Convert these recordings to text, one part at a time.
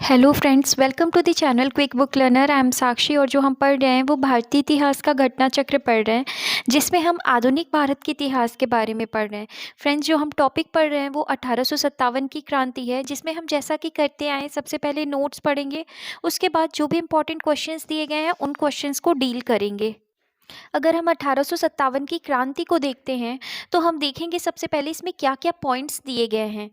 Hello friends, welcome to the channel quick book learner. I am Sakshi और जो हम पढ़ रहे हैं वो भारतीय इतिहास का घटना चक्र पढ़ रहे हैं, जिसमें हम आधुनिक भारत के इतिहास के बारे में पढ़ रहे हैं। फ्रेंड्स, जो हम टॉपिक पढ़ रहे हैं वो 1857 की क्रांति है, जिसमें हम जैसा कि करते आए सबसे पहले नोट्स पढ़ेंगे, उसके बाद जो भी इंपॉर्टेंट क्वेश्चंस दिए गए हैं उन क्वेश्चंस को डील करेंगे। अगर हम 1857 की क्रांति को देखते हैं तो हम देखेंगे सबसे पहले इसमें क्या क्या पॉइंट्स दिए गए हैं।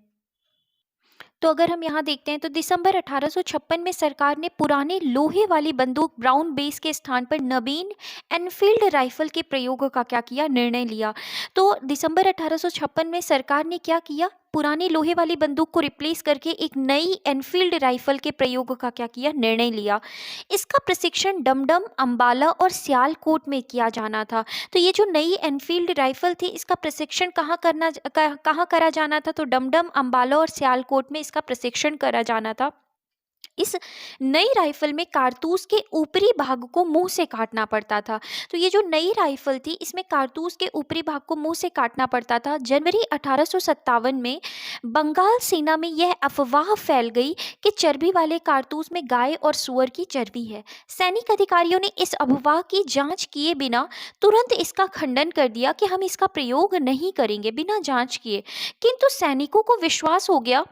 तो अगर हम यहाँ देखते हैं तो दिसंबर 1856 में सरकार ने पुराने लोहे वाली बंदूक ब्राउन बेस के स्थान पर नवीन एनफील्ड राइफल के प्रयोग का क्या किया, निर्णय लिया। तो दिसंबर 1856 में सरकार ने क्या किया, पुरानी लोहे वाली बंदूक को रिप्लेस करके एक नई एनफील्ड राइफल के प्रयोग का क्या किया, निर्णय लिया। इसका प्रशिक्षण डमडम, अंबाला और सियालकोट में किया जाना था। तो ये जो नई एनफील्ड राइफल थी, इसका प्रशिक्षण कहाँ करा जाना था, तो डमडम, अंबाला और सियालकोट में इसका प्रशिक्षण करा जाना था। इस नई राइफल में कारतूस के ऊपरी भाग को मुंह से काटना पड़ता था। तो ये जो नई राइफल थी, इसमें कारतूस के ऊपरी भाग को मुंह से काटना पड़ता था। जनवरी 1857 में बंगाल सेना में यह अफवाह फैल गई कि चर्बी वाले कारतूस में गाय और सुअर की चर्बी है। सैनिक अधिकारियों ने इस अफवाह की जांच किए बिना तुरंत इसका खंडन कर दिया कि हम इसका प्रयोग नहीं करेंगे, बिना जांच किए। किंतु सैनिकों को विश्वास हो गया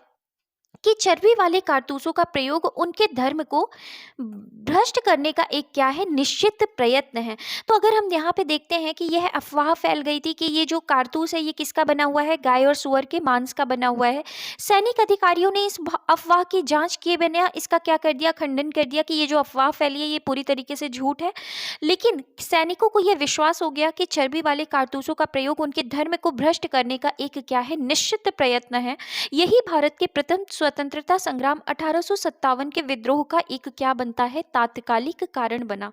कि चर्बी वाले कारतूसों का प्रयोग उनके धर्म को भ्रष्ट करने का एक क्या है, निश्चित प्रयत्न है। तो अगर हम यहाँ पे देखते हैं कि यह अफवाह फैल गई थी कि ये जो कारतूस है ये किसका बना हुआ है, गाय और सुअर के मांस का बना हुआ है। सैनिक अधिकारियों ने इस अफवाह की जांच किए बिना इसका क्या कर दिया, खंडन कर दिया कि ये जो अफवाह फैली है ये पूरी तरीके से झूठ है। लेकिन सैनिकों को यह विश्वास हो गया कि चर्बी वाले कारतूसों का प्रयोग उनके धर्म को भ्रष्ट करने का एक क्या है, निश्चित प्रयत्न है। यही भारत के प्रथम स्वतंत्रता संग्राम 1857 के विद्रोह का एक क्या बनता है, तात्कालिक कारण बना।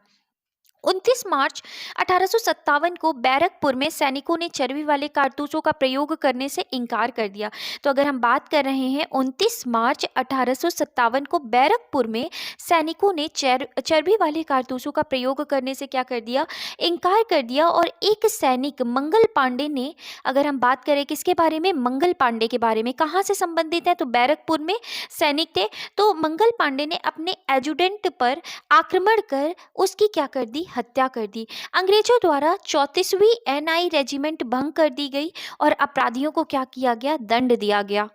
29 मार्च 1857 को बैरकपुर में सैनिकों ने चर्बी वाले कारतूसों का प्रयोग करने से इनकार कर दिया। तो अगर हम बात कर रहे हैं 29 मार्च 1857 को बैरकपुर में सैनिकों ने चर्बी वाले कारतूसों का प्रयोग करने से क्या कर दिया, इनकार कर दिया। और एक सैनिक मंगल पांडे ने, अगर हम बात करें किसके बारे में, मंगल पांडे के बारे में, कहाँ से संबंधित है, तो बैरकपुर में सैनिक थे। तो मंगल पांडे ने अपने एजुडेंट पर आक्रमण कर उसकी क्या कर दी, हत्या कर दी। अंग्रेजों द्वारा 34वीं एनआई रेजिमेंट भंग कर दी गई और अपराधियों को क्या किया गया, दंड दिया गया।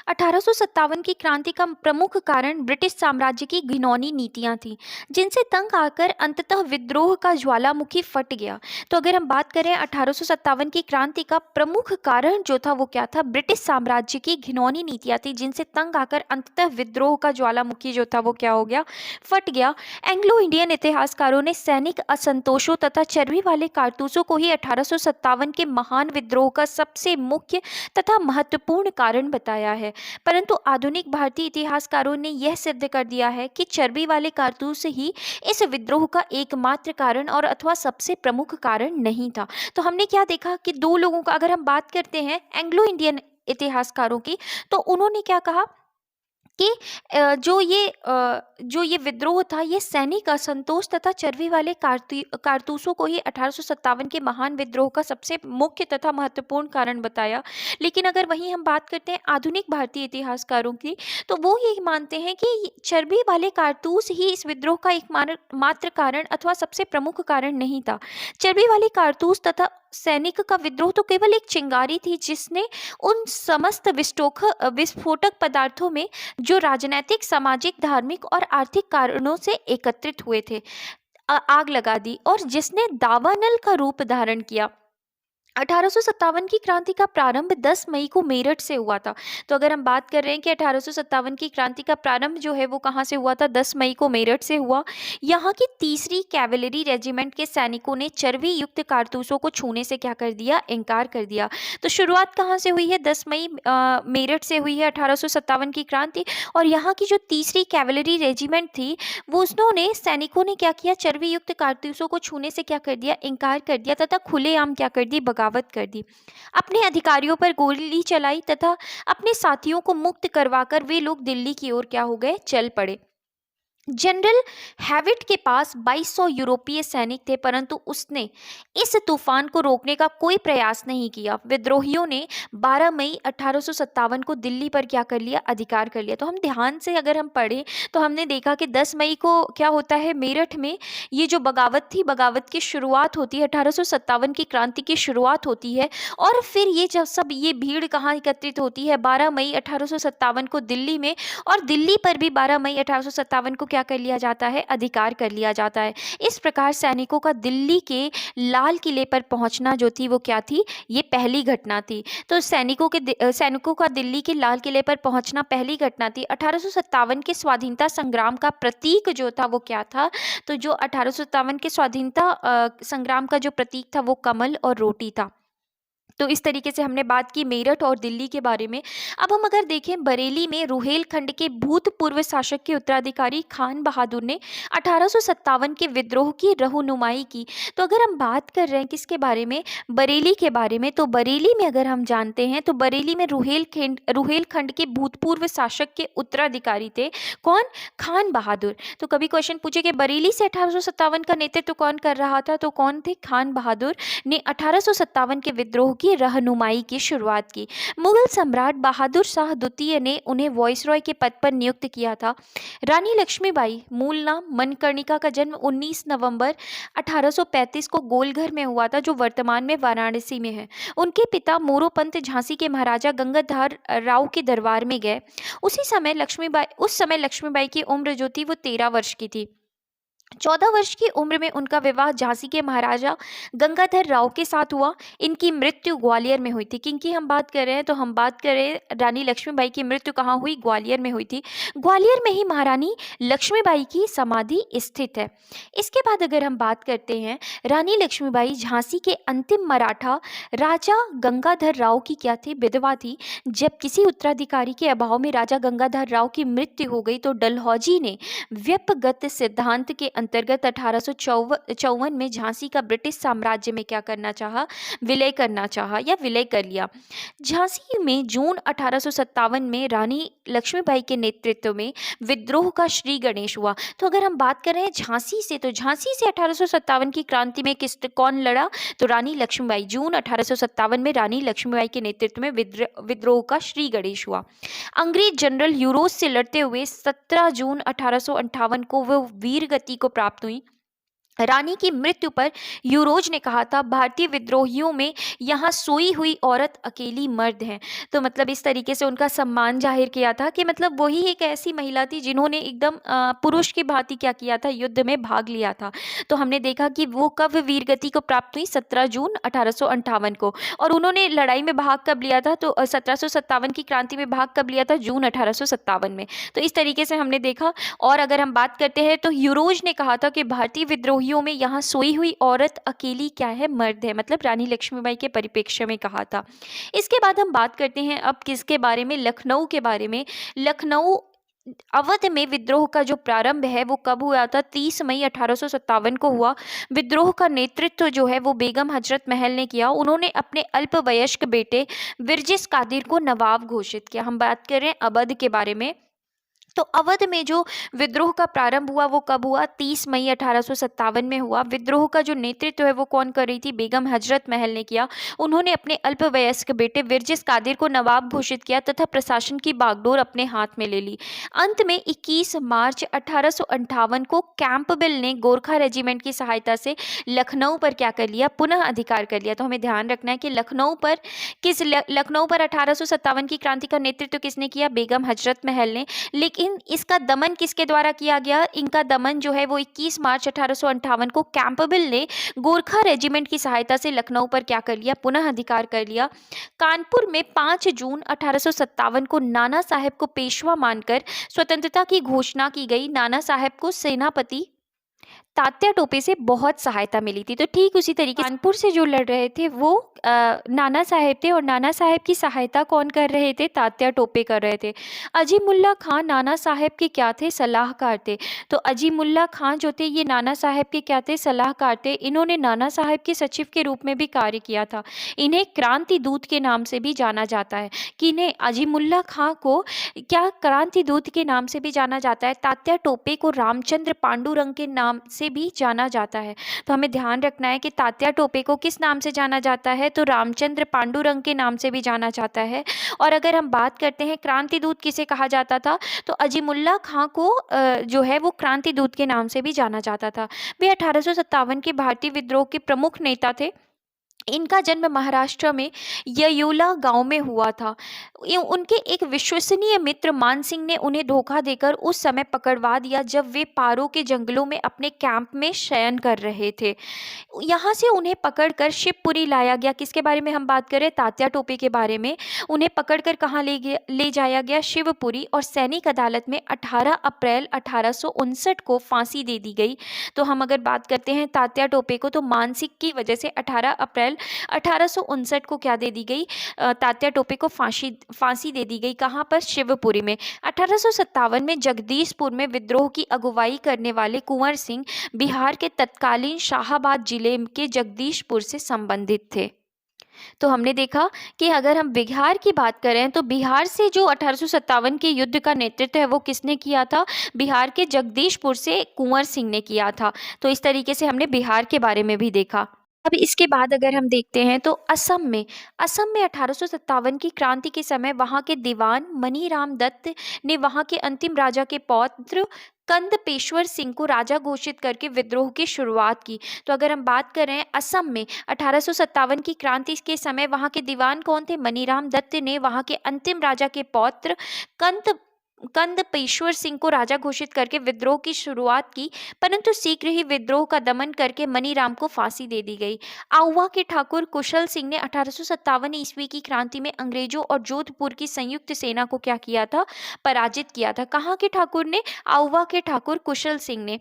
1857 की क्रांति का प्रमुख कारण ब्रिटिश साम्राज्य की घिनौनी नीतियां थीं, जिनसे तंग आकर अंततः विद्रोह का ज्वालामुखी फट गया। तो अगर हम बात करें 1857 की क्रांति का प्रमुख कारण जो था वो क्या था, ब्रिटिश साम्राज्य की घिनौनी नीतियां थी, जिनसे तंग आकर अंततः विद्रोह का ज्वालामुखी जो था वो क्या हो गया, फट गया। एंग्लो इंडियन इतिहासकारों ने सैनिक असंतोषों तथा चर्बी वाले कारतूसों को ही 1857 के महान विद्रोह का सबसे मुख्य तथा महत्वपूर्ण कारण बताया है। परंतु आधुनिक भारतीय इतिहासकारों ने यह सिद्ध कर दिया है कि चर्बी वाले कारतूस ही इस विद्रोह का एकमात्र कारण और अथवा सबसे प्रमुख कारण नहीं था। तो हमने क्या देखा कि दो लोगों का, अगर हम बात करते हैं एंग्लो इंडियन इतिहासकारों की, तो उन्होंने क्या कहा कि जो ये विद्रोह था ये सैनिक असंतोष तथा चर्बी वाले कारतूसों को ही 1857 के महान विद्रोह का सबसे मुख्य तथा महत्वपूर्ण कारण बताया। लेकिन अगर वहीं हम बात करते हैं आधुनिक भारतीय इतिहासकारों की, तो वो ये मानते हैं कि चर्बी वाले कारतूस ही इस विद्रोह का एक मात्र कारण अथवा सबसे प्रमुख कारण नहीं था। चर्बी वाले कारतूस तथा सैनिक का विद्रोह तो केवल एक चिंगारी थी, जिसने उन समस्त विस्फोटक पदार्थों में जो राजनैतिक, सामाजिक, धार्मिक और आर्थिक कारणों से एकत्रित हुए थे, आग लगा दी और जिसने दावानल का रूप धारण किया। 1857 की क्रांति का प्रारंभ 10 मई को मेरठ से हुआ था। तो अगर हम बात कर रहे हैं कि 1857 की क्रांति का प्रारंभ जो है वो कहाँ से हुआ था, 10 मई को मेरठ से हुआ। यहाँ की 3री कैवेलरी रेजिमेंट के सैनिकों ने चर्बी युक्त कारतूसों को छूने से क्या कर दिया, इनकार कर दिया। तो शुरुआत कहाँ से हुई है, 10 मई मेरठ से हुई है 1857 की क्रांति। और यहाँ की जो 3री कैवेलरी रेजिमेंट थी, वो उन्होंने, सैनिकों ने क्या किया, चर्बी युक्त कारतूसों को छूने से क्या कर दिया, इनकार कर दिया तथा खुलेआम क्या कर दी, बगावत कर दी। अपने अधिकारियों पर गोली चलाई तथा अपने साथियों को मुक्त करवाकर वे लोग दिल्ली की ओर क्या हो गए, चल पड़े। जनरल हैविट के पास 2200 यूरोपीय सैनिक थे, परंतु उसने इस तूफान को रोकने का कोई प्रयास नहीं किया। विद्रोहियों ने 12 मई 1857 को दिल्ली पर क्या कर लिया, अधिकार कर लिया। तो हम ध्यान से अगर हम पढ़ें तो हमने देखा कि 10 मई को क्या होता है, मेरठ में ये जो बगावत थी, बगावत की शुरुआत होती है, 1857 की क्रांति की शुरुआत होती है। और फिर ये जब सब ये भीड़ कहाँ एकत्रित होती है, 12 मई 1857 को दिल्ली में, और दिल्ली पर भी 12 मई 1857 को क्या कर लिया जाता है, अधिकार कर लिया जाता है। इस प्रकार सैनिकों का दिल्ली के लाल किले पर पहुंचना जो थी वो क्या थी, ये पहली घटना थी। तो सैनिकों का दिल्ली के लाल किले पर पहुंचना पहली घटना थी। 1857 के स्वाधीनता संग्राम का प्रतीक जो था वो क्या था, तो जो 1857 के स्वाधीनता संग्राम का जो प्रतीक था वो कमल और रोटी था। तो इस तरीके से हमने बात की मेरठ और दिल्ली के बारे में। अब हम अगर देखें, बरेली में रुहेलखंड के भूतपूर्व शासक के उत्तराधिकारी खान बहादुर ने 1857 के विद्रोह की रहनुमाई की। तो अगर हम बात कर रहे हैं किसके बारे में, बरेली के बारे में, तो बरेली में अगर हम जानते हैं तो बरेली में रुहेलखंड के भूतपूर्व शासक के उत्तराधिकारी थे कौन, खान बहादुर। तो कभी क्वेश्चन पूछे कि बरेली से 1857 का नेतृत्व कौन कर रहा था, तो कौन थे, खान बहादुर ने 1857 के विद्रोह की रहनुमाई की शुरुआत की। मुगल सम्राट बहादुर शाह द्वितीय ने उन्हें वॉइसरॉय के पद पर नियुक्त किया था। रानी लक्ष्मीबाई, मूल नाम मणिकर्णिका, का जन्म 19 नवंबर 1835 को गोलघर में हुआ था, जो वर्तमान में वाराणसी में है। उनके पिता मोरोपंत झांसी के महाराजा गंगाधर राव के दरबार में गए। उस समय लक्ष्मीबाई की उम्र जो थी वो 13 वर्ष की थी। 14 वर्ष की उम्र में उनका विवाह झांसी के महाराजा गंगाधर राव के साथ हुआ। इनकी मृत्यु ग्वालियर में हुई थी। किनकी हम बात कर रहे हैं, तो हम बात कर रहे हैं रानी लक्ष्मीबाई की मृत्यु कहाँ हुई, ग्वालियर में हुई थी। ग्वालियर में ही महारानी लक्ष्मीबाई की समाधि स्थित है। इसके बाद अगर हम बात करते हैं, रानी लक्ष्मीबाई झांसी के अंतिम मराठा राजा गंगाधर राव की क्या थी, विधवा थी। जब किसी उत्तराधिकारी के अभाव में राजा गंगाधर राव की मृत्यु हो गई तो डलहौजी ने व्यपगत सिद्धांत के अंतर्गत 1854 में झांसी का ब्रिटिश साम्राज्य में क्या करना चाहा, विलय करना चाहा या विलय कर लिया। झांसी में जून 1857 में रानी लक्ष्मीबाई के नेतृत्व में विद्रोह का श्री गणेश हुआ। तो अगर हम बात कर रहे हैं झांसी से, तो झांसी से 1857 की क्रांति में कौन लड़ा, तो रानी लक्ष्मीबाई। जून 1857 में रानी लक्ष्मीबाई के नेतृत्व में विद्रोह का श्री गणेश हुआ। अंग्रेज जनरल यूरोज से लड़ते हुए 17 जून 1858 को वो वीर गति को प्राप्त हुई। रानी की मृत्यु पर यूरोज ने कहा था, भारतीय विद्रोहियों में यहाँ सोई हुई औरत अकेली मर्द है। तो मतलब इस तरीके से उनका सम्मान जाहिर किया था कि मतलब वही एक ऐसी महिला थी जिन्होंने एकदम पुरुष की भांति क्या किया था, युद्ध में भाग लिया था। तो हमने देखा कि वो कब वीरगति को प्राप्त हुई, 17 जून 1858 को। और उन्होंने लड़ाई में भाग कब लिया था, तो 1757 की क्रांति में भाग कब लिया था, जून 1857 में। तो इस तरीके से हमने देखा। और अगर हम बात करते हैं तो यूरोज ने कहा था कि भारतीय विद्रोहियों में यहाँ सोई हुई औरत अकेली क्या है, मर्द है। मतलब रानी लक्ष्मीबाई के परिप्रेक्ष्य में कहा था। इसके बाद हम बात करते हैं अब किसके बारे में, लखनऊ के बारे में। लखनऊ अवध में विद्रोह का जो प्रारंभ है वो कब हुआ था, 30 मई 1857 को हुआ। विद्रोह का नेतृत्व जो है वो बेगम हजरत महल ने किया। उन्होंने अपने अल्पवयस्क बेटे विरजिस कादिर को नवाब घोषित किया। हम बात कर रहे हैं अवध के बारे में। तो अवध में जो विद्रोह का प्रारंभ हुआ वो कब हुआ, 30 मई 1857 में हुआ। विद्रोह का जो नेतृत्व है वो कौन कर रही थी, बेगम हजरत महल ने किया। उन्होंने अपने अल्पवयस्क बेटे विरजिस कादिर को नवाब घोषित किया तथा प्रशासन की बागडोर अपने हाथ में ले ली। अंत में 21 मार्च 1858 को कैंपबेल ने गोरखा रेजिमेंट की सहायता से लखनऊ पर क्या कर लिया, पुनः अधिकार कर लिया। तो हमें ध्यान रखना है कि लखनऊ पर 1857 की क्रांति का नेतृत्व किसने किया, बेगम हजरत महल ने। लेकिन इसका दमन किसके द्वारा किया गया, इनका दमन जो है वो 21 मार्च 1858 को कैंपबेल ने गोरखा रेजिमेंट की सहायता से लखनऊ पर क्या कर लिया, पुनः अधिकार कर लिया। कानपुर में 5 जून 1857 को नाना साहेब को पेशवा मानकर स्वतंत्रता की घोषणा की गई। नाना साहेब को सेनापति तात्या टोपे से बहुत सहायता मिली थी। तो ठीक उसी तरीके से कानपुर से जो लड़ रहे थे वो नाना साहेब थे, और नाना साहेब की सहायता कौन कर रहे थे? तात्या टोपे कर रहे थे। अजीमुल्ला खां नाना साहेब के क्या थे? सलाहकार थे। तो अजीमुल्ला खां जो थे ये नाना साहेब के क्या थे? सलाहकार थे। इन्होंने नाना साहेब के सचिव के रूप में भी कार्य किया था। इन्हें क्रांति दूत के नाम से भी जाना जाता है। कि इन्हें अजीमुल्ला खां को क्या क्रांति दूत के नाम से भी जाना जाता है? तात्या टोपे को रामचंद्र पांडुरंग के नाम से भी जाना जाता है। तो हमें ध्यान रखना है कि तात्या टोपे को किस नाम से जाना जाता है? तो रामचंद्र पांडुरंग के नाम से भी जाना जाता है। और अगर हम बात करते हैं क्रांति दूत किसे कहा जाता था, तो अजीमुल्ला खां को जो है वो क्रांति दूत के नाम से भी जाना जाता था। वे 1857 के भारतीय विद्रोह के प्रमुख नेता थे। इनका जन्म महाराष्ट्र में ययोला गांव में हुआ था। उनके एक विश्वसनीय मित्र मान सिंह ने उन्हें धोखा देकर उस समय पकड़वा दिया जब वे पारो के जंगलों में अपने कैंप में शयन कर रहे थे। यहाँ से उन्हें पकड़कर शिवपुरी लाया गया। किसके बारे में हम बात करें? तात्या टोपे के बारे में। उन्हें पकड़कर कहाँ ले जाया गया? शिवपुरी। और सैनिक अदालत में 18 अप्रैल 1859 को फांसी दे दी गई। तो हम अगर बात करते हैं तात्या टोपे को, तो मानसिक की वजह से 18 अप्रैल 1859 को क्या दे दी गई? तात्या टोपे को फांसी दे दी गई। कहाँ पर? शिवपुरी में। 1857 में जगदीशपुर में विद्रोह की अगुवाई करने वाले कुंवर सिंह बिहार के तत्कालीन शाहाबाद जिले के जगदीशपुर से संबंधित थे। तो हमने देखा कि अगर हम बिहार की बात करें तो बिहार से जो 1857 के युद्ध का नेतृत्व है वो किसने किया था? बिहार के जगदीशपुर से कुंवर सिंह ने किया था। तो इस तरीके से हमने बिहार के बारे में भी देखा। अब इसके बाद अगर हम देखते हैं तो असम में 1857 की क्रांति के समय वहां के दीवान मनीराम दत्त ने वहां के अंतिम राजा के पौत्र कंदपेश्वर सिंह को राजा घोषित करके विद्रोह की शुरुआत की। तो अगर हम बात करें असम में 1857 की क्रांति के समय वहां के दीवान कौन थे? मनीराम दत्त ने वहां के अंतिम राजा के पौत्र कंदपेश्वर सिंह को राजा घोषित करके विद्रोह की शुरुआत की, परंतु शीघ्र ही विद्रोह का दमन करके मनीराम को फांसी दे दी गई। आउवा के ठाकुर कुशल सिंह ने 1857 ईस्वी की क्रांति में अंग्रेजों और जोधपुर की संयुक्त सेना को क्या किया था? पराजित किया था। कहाँ के ठाकुर ने? आउवा के ठाकुर कुशल सिंह ने।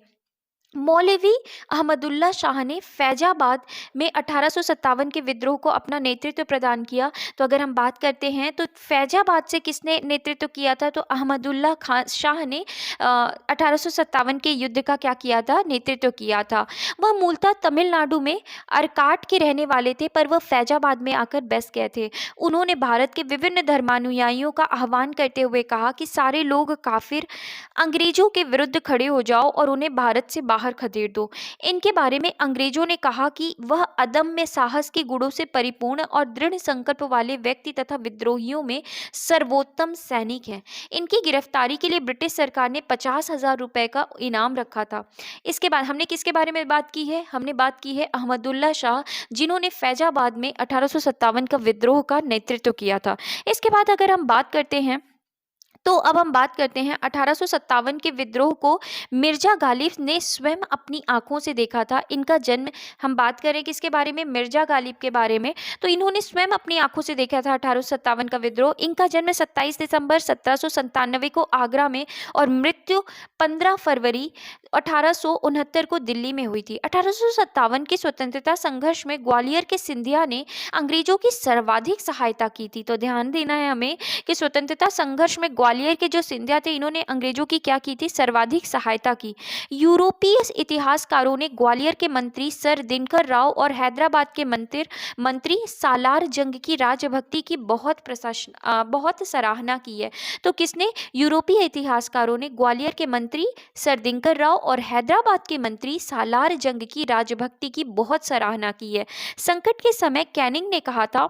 मौलवी अहमदुल्ला शाह ने फैजाबाद में 1857 के विद्रोह को अपना नेतृत्व प्रदान किया। तो अगर हम बात करते हैं तो फैजाबाद से किसने नेतृत्व किया था? तो अहमदुल्ला खान शाह ने 1857 के युद्ध का क्या किया था? नेतृत्व किया था। वह मूलतः तमिलनाडु में अरकाट के रहने वाले थे, पर वह फैजाबाद में आकर बस गए थे। उन्होंने भारत के विभिन्न धर्मानुयायियों का आह्वान करते हुए कहा कि सारे लोग काफिर अंग्रेजों के विरुद्ध खड़े हो जाओ और उन्हें भारत से बाहर खदेड़ दो। इनके बारे में अंग्रेजों ने कहा कि वह अदम्य साहस के गुणों से परिपूर्ण और दृढ़ संकल्प वाले व्यक्ति तथा विद्रोहियों में सर्वोत्तम सैनिक हैं। इनकी गिरफ्तारी के लिए ब्रिटिश सरकार ने 50,000 रुपए का इनाम रखा था। इसके बाद हमने किसके बारे में बात की है? हमने बात की है अहमदुल्ला शाह, जिन्होंने फैजाबाद में 1857 का विद्रोह का नेतृत्व किया था। इसके बाद अगर हम बात करते हैं तो अब हम बात करते हैं 1857 के विद्रोह को मिर्जा गालिब ने स्वयं अपनी आंखों से देखा था। इनका जन्म, हम बात करें किसके बारे में? मिर्जा गालिब के बारे में। तो इन्होंने स्वयं अपनी आंखों से देखा था 1857 का विद्रोह। इनका जन्म 27 दिसंबर 1797 को आगरा में और मृत्यु 15 फरवरी 1869 को दिल्ली में हुई थी। 1857 के स्वतंत्रता संघर्ष में ग्वालियर के सिंधिया ने अंग्रेजों की सर्वाधिक सहायता की थी। तो ध्यान देना है हमें कि स्वतंत्रता संघर्ष में ग्वालियर के जो सिंधिया थे इन्होंने अंग्रेजों की क्या की थी? सर्वाधिक सहायता की। यूरोपीय इतिहासकारों ने ग्वालियर के मंत्री सर दिनकर राव और हैदराबाद के मंत्री सालार जंग की राजभक्ति की बहुत सराहना की है। तो किसने? यूरोपीय इतिहासकारों ने ग्वालियर के मंत्री सर दिनकर राव और हैदराबाद के मंत्री सालार जंग की राजभक्ति की बहुत सराहना की है। संकट के समय कैनिंग ने कहा था,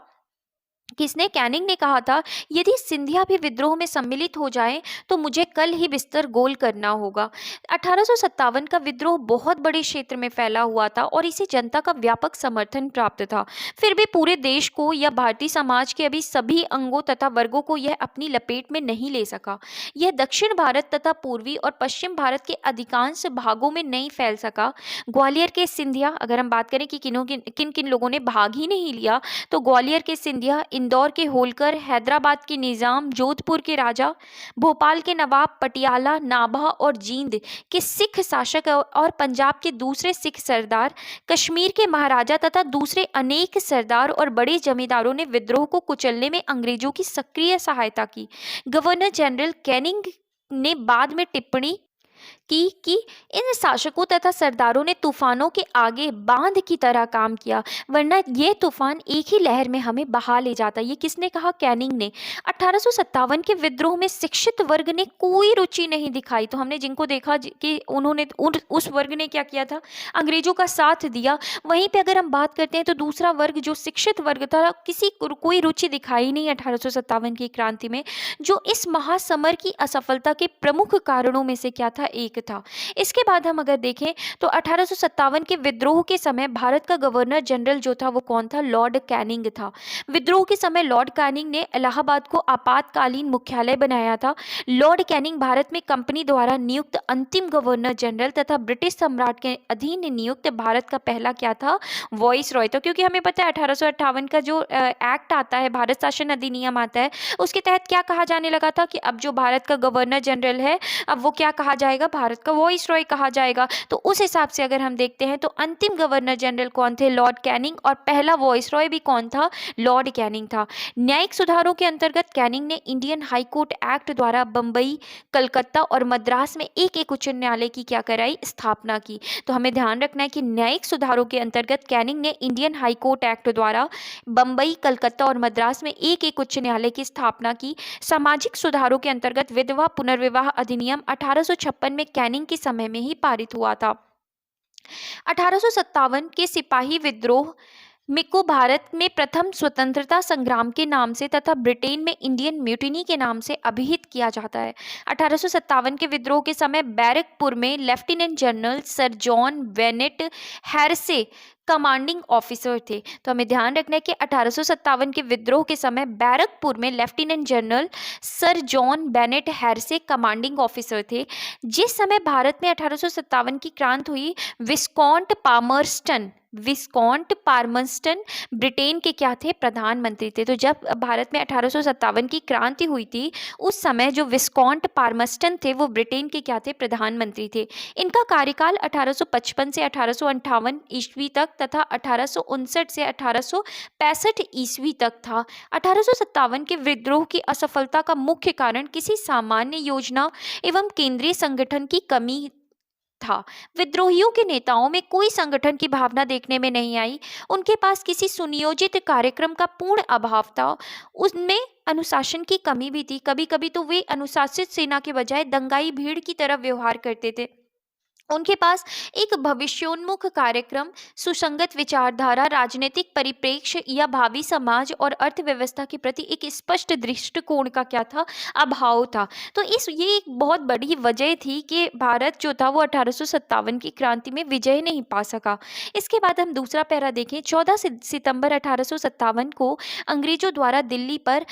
किसने? कैनिंग ने कहा था, यदि सिंधिया भी विद्रोह में सम्मिलित हो जाएं तो मुझे कल ही बिस्तर गोल करना होगा। 1857 का विद्रोह बहुत बड़े क्षेत्र में फैला हुआ था और इसे जनता का व्यापक समर्थन प्राप्त था। फिर भी पूरे देश को या भारतीय समाज के अभी सभी अंगों तथा वर्गों को यह अपनी लपेट में नहीं ले सका। यह दक्षिण भारत तथा पूर्वी और पश्चिम भारत के अधिकांश भागों में नहीं फैल सका। ग्वालियर के सिंधिया, अगर हम बात करें कि किन किन लोगों ने भाग ही नहीं लिया, तो ग्वालियर के सिंधिया, इंदौर के होलकर, हैदराबाद के निज़ाम, जोधपुर के राजा, भोपाल के नवाब, पटियाला, नाभा और जींद के सिख शासक और पंजाब के दूसरे सिख सरदार, कश्मीर के महाराजा तथा दूसरे अनेक सरदार और बड़े जमींदारों ने विद्रोह को कुचलने में अंग्रेजों की सक्रिय सहायता की। गवर्नर जनरल कैनिंग ने बाद में टिप्पणी कि इन शासकों तथा सरदारों ने तूफानों के आगे बांध की तरह काम किया, वरना ये तूफान एक ही लहर में हमें बहा ले जाता। ये किसने कहा? कैनिंग ने। 1857 के विद्रोह में शिक्षित वर्ग ने कोई रुचि नहीं दिखाई। तो हमने जिनको देखा कि उन्होंने उस वर्ग ने क्या किया था? अंग्रेजों का साथ दिया। वहीं पे अगर हम बात करते हैं तो दूसरा वर्ग जो शिक्षित वर्ग था, कोई रुचि दिखाई नहीं 1857 की क्रांति में, जो इस महासमर की असफलता के प्रमुख कारणों में से क्या था? एक था। इसके बाद हम अगर देखें तो 1857 के विद्रोह के समय भारत का गवर्नर जनरल जो था वो कौन था? लॉर्ड कैनिंग था। विद्रोह के समय लॉर्ड कैनिंग ने इलाहाबाद को आपातकालीन मुख्यालय बनाया था। लॉर्ड कैनिंग भारत में कंपनी द्वारा नियुक्त अंतिम गवर्नर जनरल तथा ब्रिटिश सम्राट के अधीन नियुक्त भारत का पहला क्या था? वॉइस रॉय था। क्योंकि हमें पता है 1858 का जो एक्ट आता है, भारत शासन अधिनियम आता है, उसके तहत क्या कहा जाने लगा था कि अब जो भारत का गवर्नर जनरल है, अब वो क्या कहा जाएगा? भारत का वॉइस रॉय कहा जाएगा। तो उस हिसाब से अगर हम देखते हैं तो अंतिम गवर्नर जनरल कौन थे? Lord Canning. और पहला वॉइस रॉय भी कौन था? लॉर्ड कैनिंग था। न्यायिक सुधारों के अंतर्गत कैनिंग ने इंडियन हाई कोर्ट एक्ट द्वारा बंबई, कलकत्ता और मद्रास में एक एक उच्च न्यायालय की क्या कराई? स्थापना की। तो हमें ध्यान रखना है कि न्यायिक सुधारों के अंतर्गत कैनिंग ने इंडियन हाई कोर्ट एक्ट द्वारा बंबई, कलकत्ता और मद्रास में एक एक उच्च न्यायालय की स्थापना की। सामाजिक सुधारों के अंतर्गत विधवा पुनर्विवाह अधिनियम 1856 में कैनिंग के समय में ही पारित हुआ था। 1857 के सिपाही विद्रोह को भारत में प्रथम स्वतंत्रता संग्राम के नाम से तथा ब्रिटेन में इंडियन म्यूटिनी के नाम से अभिहित किया जाता है। 1857 के विद्रोह के समय बैरकपुर में lieutenant general sir John Bennet Hearsey commanding officer थे। तो हमें ध्यान रखना है कि 1857 के विद्रोह के समय बैरकपुर में lieutenant general sir John Bennet Hearsey commanding officer थे। जिस समय भारत में 1857 की क्रांति हुई, विस्कॉन्ट पार्मस्टन ब्रिटेन के क्या थे? प्रधानमंत्री थे। तो जब भारत में 1857 की क्रांति हुई थी, उस समय जो विस्कॉन्ट पार्मस्टन थे वो ब्रिटेन के क्या थे? प्रधानमंत्री थे। इनका कार्यकाल 1855 से 1858 ईस्वी तक तथा 1859 से 1865 ईस्वी तक था। 1857 के विद्रोह की असफलता का मुख्य कारण किसी सामान्य योजना एवं केंद्रीय संगठन की कमी था। विद्रोहियों के नेताओं में कोई संगठन की भावना देखने में नहीं आई। उनके पास किसी सुनियोजित कार्यक्रम का पूर्ण अभाव था। उनमें अनुशासन की कमी भी थी। कभी कभी तो वे अनुशासित सेना के बजाय दंगाई भीड़ की तरह व्यवहार करते थे। उनके पास एक भविष्योन्मुख कार्यक्रम, सुसंगत विचारधारा, राजनीतिक परिप्रेक्ष्य या भावी समाज और अर्थव्यवस्था के प्रति एक स्पष्ट दृष्टिकोण का क्या था? अभाव था। तो ये एक बहुत बड़ी वजह थी कि भारत जो था वो 1857 की क्रांति में विजय नहीं पा सका। इसके बाद हम दूसरा पैरा देखें। 14 सितंबर 1857 को अंग्रेजों द्वारा दिल्ली पर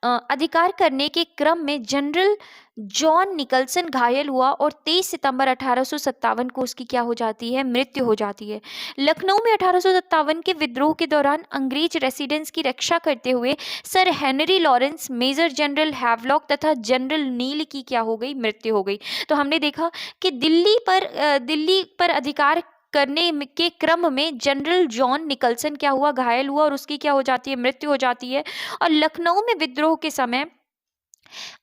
अधिकार करने के क्रम में जनरल जॉन निकलसन घायल हुआ और 23 सितंबर 1857 को उसकी क्या हो जाती है? मृत्यु हो जाती है। लखनऊ में 1857 के विद्रोह के दौरान अंग्रेज रेसिडेंस की रक्षा करते हुए sir Henry Lawrence, major general Havelock तथा जनरल नील की क्या हो गई? मृत्यु हो गई। तो हमने देखा कि दिल्ली पर अधिकार करने के क्रम में जनरल जॉन निकलसन क्या हुआ? घायल हुआ और उसकी क्या हो जाती है? मृत्यु हो जाती है। और लखनऊ में विद्रोह के समय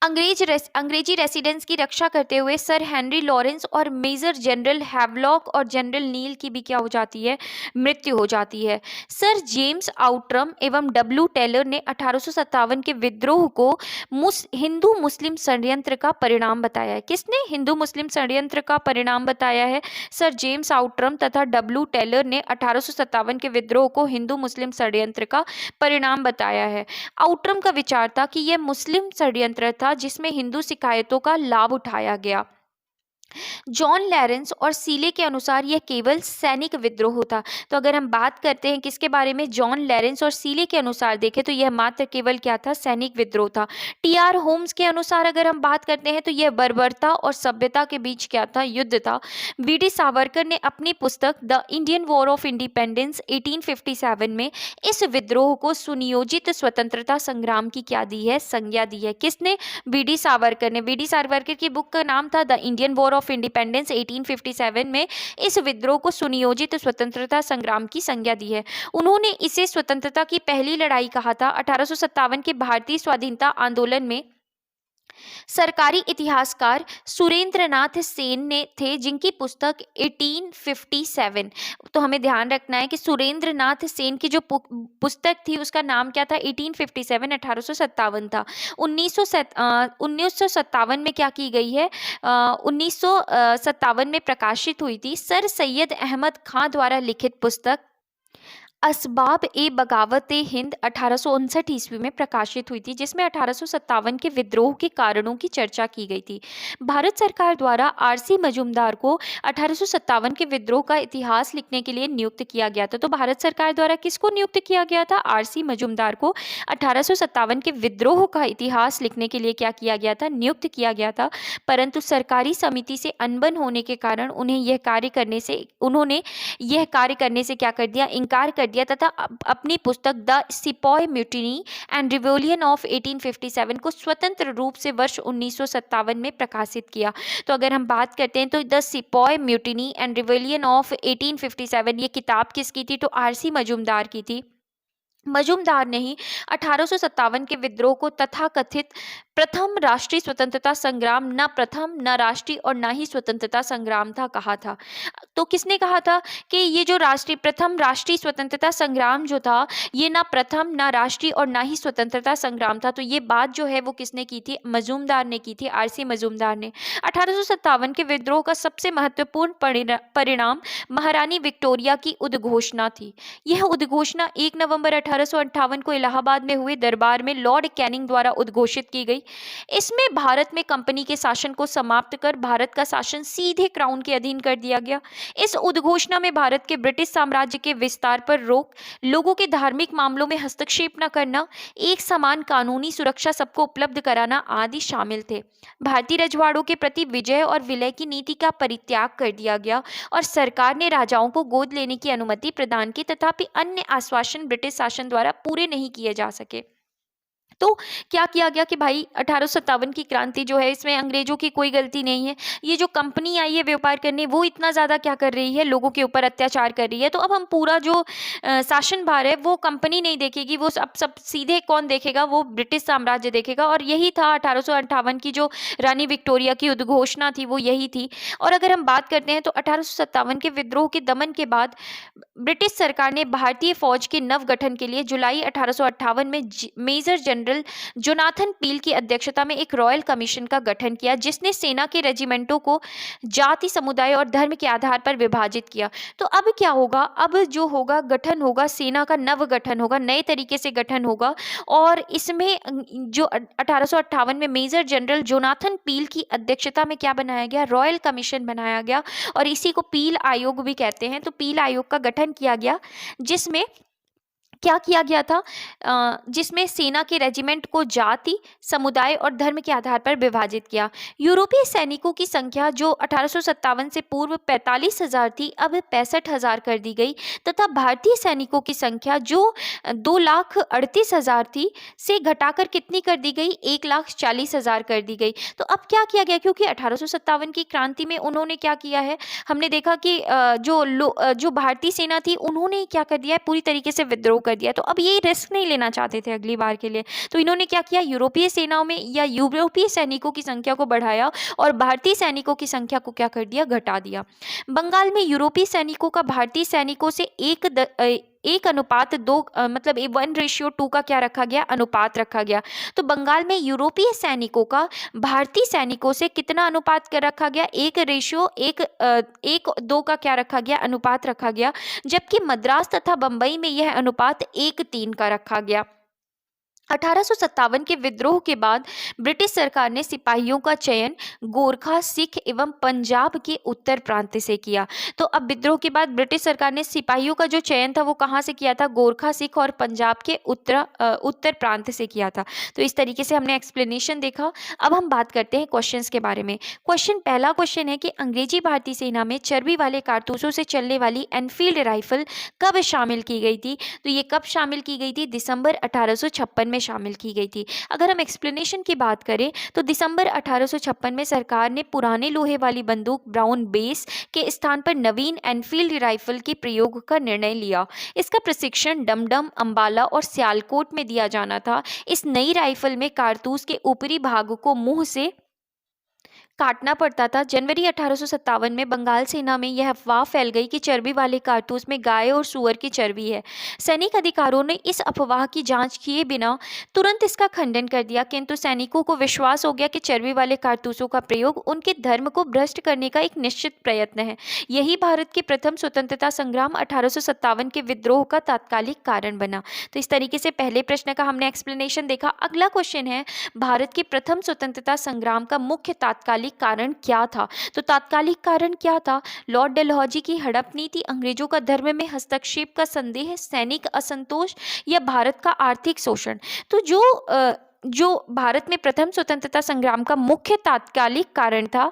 अंग्रेजी रेसिडेंस की रक्षा करते हुए सर हेनरी लॉरेंस और मेजर जनरल हैवलॉक और जनरल नील की भी क्या हो जाती है? मृत्यु हो जाती है। सर जेम्स आउट्रम एवं डब्ल्यू टेलर ने 1857 के विद्रोह को हिंदू मुस्लिम षड्यंत्र का परिणाम बताया है। किसने हिंदू मुस्लिम षड्यंत्र का परिणाम बताया है? सर जेम्स आउट्रम तथा डब्ल्यू टेलर ने 1857 के विद्रोह को हिंदू मुस्लिम षड्यंत्र का परिणाम बताया है। आउट्रम का विचार था कि यह मुस्लिम षड्यंत्र था जिसमें हिंदू शिकायतों का लाभ उठाया गया। जॉन लॉरेंस और सीले के अनुसार यह केवल सैनिक विद्रोह था। तो अगर हम बात करते हैं किसके बारे में, जॉन लॉरेंस और सीले के अनुसार देखें तो यह मात्र केवल क्या था, सैनिक विद्रोह था। टी.आर. होम्स के अनुसार अगर हम बात करते हैं तो यह बर्बरता और सभ्यता के बीच क्या था, युद्ध था। वी.डी. सावरकर ने अपनी पुस्तक the Indian war of independence 1857 में इस विद्रोह को सुनियोजित स्वतंत्रता संग्राम की क्या दी है, संज्ञा दी है। किसने, वी.डी. सावरकर ने। वी.डी. सावरकर की बुक का नाम था the Indian war of independence 1857 में इस विद्रोह को सुनियोजित स्वतंत्रता संग्राम की संज्ञा दी है। उन्होंने इसे स्वतंत्रता की पहली लड़ाई कहा था। 1857 के भारतीय स्वाधीनता आंदोलन में सरकारी इतिहासकार सुरेंद्रनाथ सेन ने थे, जिनकी पुस्तक 1857, तो हमें ध्यान रखना है कि सुरेंद्रनाथ सेन की जो पुस्तक थी उसका नाम क्या था, 1857, 1857 था। 1957 में क्या की गई है, 1957 में प्रकाशित हुई थी सर सैयद अहमद खां द्वारा लिखित पुस्तक असबाब ए बगावत हिंद 1859 ईस्वी में प्रकाशित हुई थी, जिसमें 1857 के विद्रोह के कारणों की चर्चा की गई थी। भारत सरकार द्वारा आर.सी. मजूमदार को 1857 के विद्रोह का इतिहास लिखने के लिए नियुक्त किया गया था। तो भारत सरकार द्वारा किसको नियुक्त किया गया था, आर.सी. मजूमदार को 1857 के विद्रोह का इतिहास लिखने के लिए क्या किया गया था, नियुक्त किया गया था। परंतु सरकारी समिति से अनबन होने के कारण उन्होंने यह कार्य करने से क्या कर दिया, इनकार कर दिया तथा अपनी पुस्तक the sepoy mutiny and revolution of 1857 को स्वतंत्र रूप से वर्ष 1957 में प्रकाशित किया। तो अगर हम बात करते हैं तो the sepoy mutiny and revolution of 1857 ये किताब किसकी थी, तो आर.सी. मजूमदार की थी। मजूमदार ने ही 1857 के विद्रोह को तथाकथित प्रथम राष्ट्रीय स्वतंत्रता संग्राम, न प्रथम, न राष्ट्रीय और न ही स्वतंत्रता संग्राम था कहा था। तो किसने कहा था कि ये जो प्रथम राष्ट्रीय स्वतंत्रता संग्राम जो था ये ना प्रथम, ना राष्ट्रीय और ना ही स्वतंत्रता संग्राम था। तो ये बात जो है वो किसने की थी, मजूमदार ने की थी, आर.सी. मजूमदार ने। 1857 के विद्रोह का सबसे महत्वपूर्ण परिणाम महारानी विक्टोरिया की उद्घोषणा थी। यह उद्घोषणा 1 नवंबर 1858 को इलाहाबाद में हुए दरबार में लॉर्ड कैनिंग द्वारा उद्घोषित की गई। इसमें भारत में कंपनी के शासन को समाप्त कर भारत का शासन सीधे क्राउन के अधीन कर दिया गया। इस उद्घोषणा में भारत के ब्रिटिश साम्राज्य के विस्तार पर रोक, लोगों के धार्मिक मामलों में हस्तक्षेप न करना, एक समान कानूनी सुरक्षा सबको उपलब्ध कराना आदि शामिल थे। भारतीय रजवाड़ों के प्रति विजय और विलय की नीति का परित्याग कर दिया गया और सरकार ने राजाओं को गोद लेने की अनुमति प्रदान की, तथापि अन्य आश्वासन ब्रिटिश शासन द्वारा पूरे नहीं किए जा सके। तो क्या किया गया कि भाई 1857 की क्रांति जो है इसमें अंग्रेजों की कोई गलती नहीं है। ये जो कंपनी आई है व्यापार करने वो इतना ज़्यादा क्या कर रही है, लोगों के ऊपर अत्याचार कर रही है। तो अब हम पूरा जो शासन भार है वो कंपनी नहीं देखेगी, वो सब सीधे कौन देखेगा, वो ब्रिटिश साम्राज्य देखेगा। और यही था 1858 की जो रानी विक्टोरिया की उद्घोषणा थी वो यही थी। और अगर हम बात करते हैं तो 1857 के विद्रोह के दमन के बाद ब्रिटिश सरकार ने भारतीय फौज के नव गठन के लिए जुलाई 1858 में मेजर जनरल जोनाथन पील की अध्यक्षता में एक रॉयल कमीशन का गठन किया, जिसने सेना के रेजिमेंटों को जाति, समुदाय और धर्म के आधार पर विभाजित किया। तो अब क्या होगा, अब जो होगा गठन होगा, सेना का नव गठन होगा, नए तरीके से गठन होगा। और इसमें जो 1858 में मेजर जनरल जोनाथन पील की अध्यक्षता में क्या बनाया गया, रॉयल कमीशन बनाया गया और इसी को पील आयोग भी कहते हैं। तो पील आयोग का गठन किया गया, जिसमें क्या किया गया था, जिसमें सेना के रेजिमेंट को जाति, समुदाय और धर्म के आधार पर विभाजित किया। यूरोपीय सैनिकों की संख्या जो 1857 से पूर्व 45,000 थी अब 65,000 कर दी गई, तथा भारतीय सैनिकों की संख्या जो 2,38,000 थी से घटाकर कितनी कर दी गई, 1,40,000 कर दी गई। तो अब क्या किया गया, क्योंकि 1857 की क्रांति में उन्होंने क्या किया है, हमने देखा कि जो भारतीय सेना थी उन्होंने क्या कर दिया है, पूरी तरीके से विद्रोह कर दिया। तो अब ये रिस्क नहीं लेना चाहते थे अगली बार के लिए, तो इन्होंने क्या किया, यूरोपीय सेनाओं में या यूरोपीय सैनिकों की संख्या को बढ़ाया और भारतीय सैनिकों की संख्या को क्या कर दिया, घटा दिया। बंगाल में यूरोपीय सैनिकों का भारतीय सैनिकों से 1:2 मतलब 1:2 का क्या रखा गया, अनुपात रखा गया। तो बंगाल में यूरोपीय सैनिकों का भारतीय सैनिकों से कितना अनुपात कर रखा गया, 1:1:2 का क्या रखा गया, अनुपात रखा गया। जबकि मद्रास तथा बंबई में यह अनुपात 1:3 का रखा गया। 1857 के विद्रोह के बाद ब्रिटिश सरकार ने सिपाहियों का चयन गोरखा, सिख एवं पंजाब के उत्तर प्रांत से किया। तो अब विद्रोह के बाद ब्रिटिश सरकार ने सिपाहियों का जो चयन था वो कहाँ से किया था? गोरखा, सिख और पंजाब के उत्तर प्रांत से किया था। तो इस तरीके से हमने एक्सप्लेनेशन देखा। अब हम बात करते हैं क्वेश्चंस के बारे में। पहला क्वेश्चन है कि अंग्रेजी भारतीय सेना में चर्बी वाले कारतूसों से चलने वाली एनफील्ड राइफल कब शामिल की गई थी? तो ये कब शामिल की गई थी? दिसंबर 1856 में शामिल की गई थी। अगर हम एक्सप्लेनेशन की बात करें तो दिसंबर 1856 में सरकार ने पुराने लोहे वाली बंदूक ब्राउन बेस के स्थान पर नवीन एनफील्ड राइफल के प्रयोग का निर्णय लिया। इसका प्रशिक्षण डमडम, अंबाला और सियालकोट में दिया जाना था। इस नई राइफल में कारतूस के ऊपरी भाग को मुंह से काटना पड़ता था। जनवरी 1857 में बंगाल सेना में यह अफवाह फैल गई कि चर्बी वाले कारतूस में गाय और सूअर की चर्बी है। सैनिक अधिकारियों ने इस अफवाह की जांच किए बिना तुरंत इसका खंडन कर दिया, किंतु सैनिकों को विश्वास हो गया कि चर्बी वाले कारतूसों का प्रयोग उनके धर्म को भ्रष्ट करने का एक निश्चित प्रयत्न है। यही भारत के प्रथम स्वतंत्रता संग्राम 1857 के विद्रोह का तात्कालिक कारण बना। तो इस तरीके से पहले प्रश्न का हमने एक्सप्लेनेशन देखा। अगला क्वेश्चन है, भारत के प्रथम स्वतंत्रता संग्राम का मुख्य तात्कालिक कारण क्या था? तो तात्कालिक कारण क्या था? लॉर्ड डलहौजी की हड़प नीति, अंग्रेजों का धर्म में हस्तक्षेप का संदेह, सैनिक असंतोष या भारत का आर्थिक शोषण। तो जो भारत में प्रथम स्वतंत्रता संग्राम का मुख्य तात्कालिक कारण था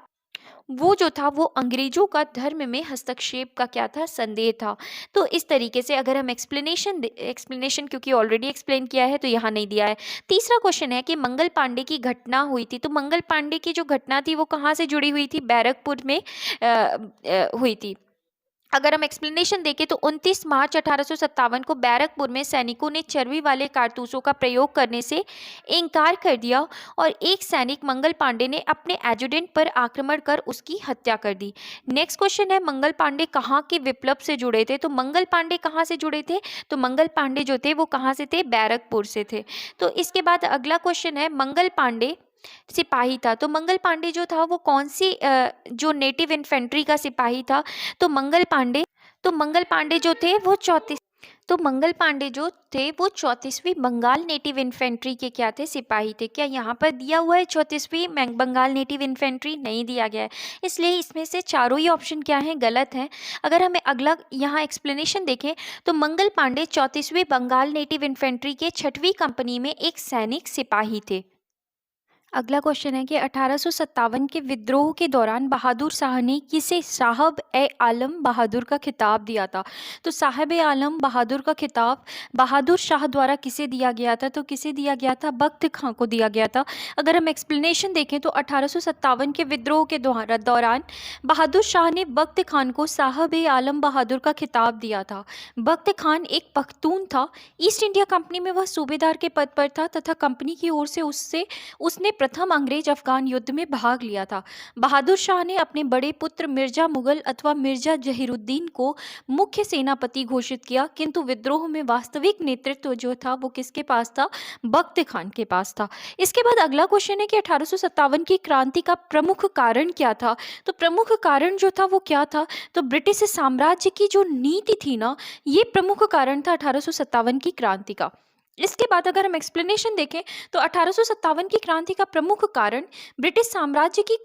वो जो था वो अंग्रेजों का धर्म में हस्तक्षेप का क्या था? संदेह था। तो इस तरीके से अगर हम एक्सप्लेनेशन क्योंकि ऑलरेडी एक्सप्लेन किया है तो यहाँ नहीं दिया है। तीसरा क्वेश्चन है कि मंगल पांडे की घटना हुई थी। तो मंगल पांडे की जो घटना थी वो कहाँ से जुड़ी हुई थी? बैरकपुर में हुई थी। अगर हम एक्सप्लेनेशन देखें तो 29 मार्च 1857 को बैरकपुर में सैनिकों ने चर्बी वाले कारतूसों का प्रयोग करने से इनकार कर दिया और एक सैनिक मंगल पांडे ने अपने एजुडेंट पर आक्रमण कर उसकी हत्या कर दी। नेक्स्ट क्वेश्चन है, मंगल पांडे कहाँ के विप्लव से जुड़े थे? तो मंगल पांडे कहाँ से जुड़े थे? तो मंगल पांडे जो थे वो कहाँ से थे? बैरकपुर से थे। तो इसके बाद अगला क्वेश्चन है, मंगल पांडे सिपाही था। तो मंगल पांडे जो था वो कौन सी जो नेटिव इन्फेंट्री का सिपाही था? तो मंगल पांडे जो थे वो 34वीं बंगाल नेटिव इन्फेंट्री के क्या थे? सिपाही थे। क्या यहाँ पर दिया हुआ है 34वीं बंगाल नेटिव इन्फेंट्री? नहीं दिया गया है, इसलिए इसमें से चारों ही ऑप्शन क्या हैं? गलत हैं। अगर हमें अगला यहाँ एक्सप्लेनेशन देखें तो मंगल पांडे 34वीं बंगाल नेटिव इन्फेंट्री के 6वीं कंपनी में एक सैनिक सिपाही थे। अगला क्वेश्चन है कि 1857 के विद्रोह के दौरान बहादुर शाह ने किसे साहब ए आलम बहादुर का खिताब दिया था? तो साहब ए आलम बहादुर का खिताब बहादुर शाह द्वारा किसे दिया गया था? तो किसे दिया गया था? बख्त खां को दिया गया था। अगर हम एक्सप्लेनेशन देखें तो 1857 के विद्रोह के दौरान बहादुर शाह ने बख्त खान को साहब ए आलम बहादुर का खिताब दिया था। बख्त खान एक पख्तून था। ईस्ट इंडिया कंपनी में वह सूबेदार के पद पर था तथा कंपनी की ओर से उसने प्रथम अंग्रेज अफगान युद्ध में भाग लिया था। बहादुर शाह ने अपने बड़े पुत्र मिर्जा मुगल अथवा मिर्जा जहीरुद्दीन को मुख्य सेनापति घोषित किया, किंतु विद्रोह में वास्तविक नेतृत्व जो था वो किसके पास था? बख्त खान के पास था। इसके बाद अगला क्वेश्चन है कि 1857 की क्रांति का प्रमुख कारण क्या था? तो प्रमुख कारण जो था वो क्या था? तो ब्रिटिश साम्राज्य की जो नीति थी ना, ये प्रमुख कारण था 1857 की क्रांति का। इसके बाद अगर हम एक्सप्लेनेशन देखें तो 1857 की क्रांति का प्रमुख कारण ब्रिटिश साम्राज्य की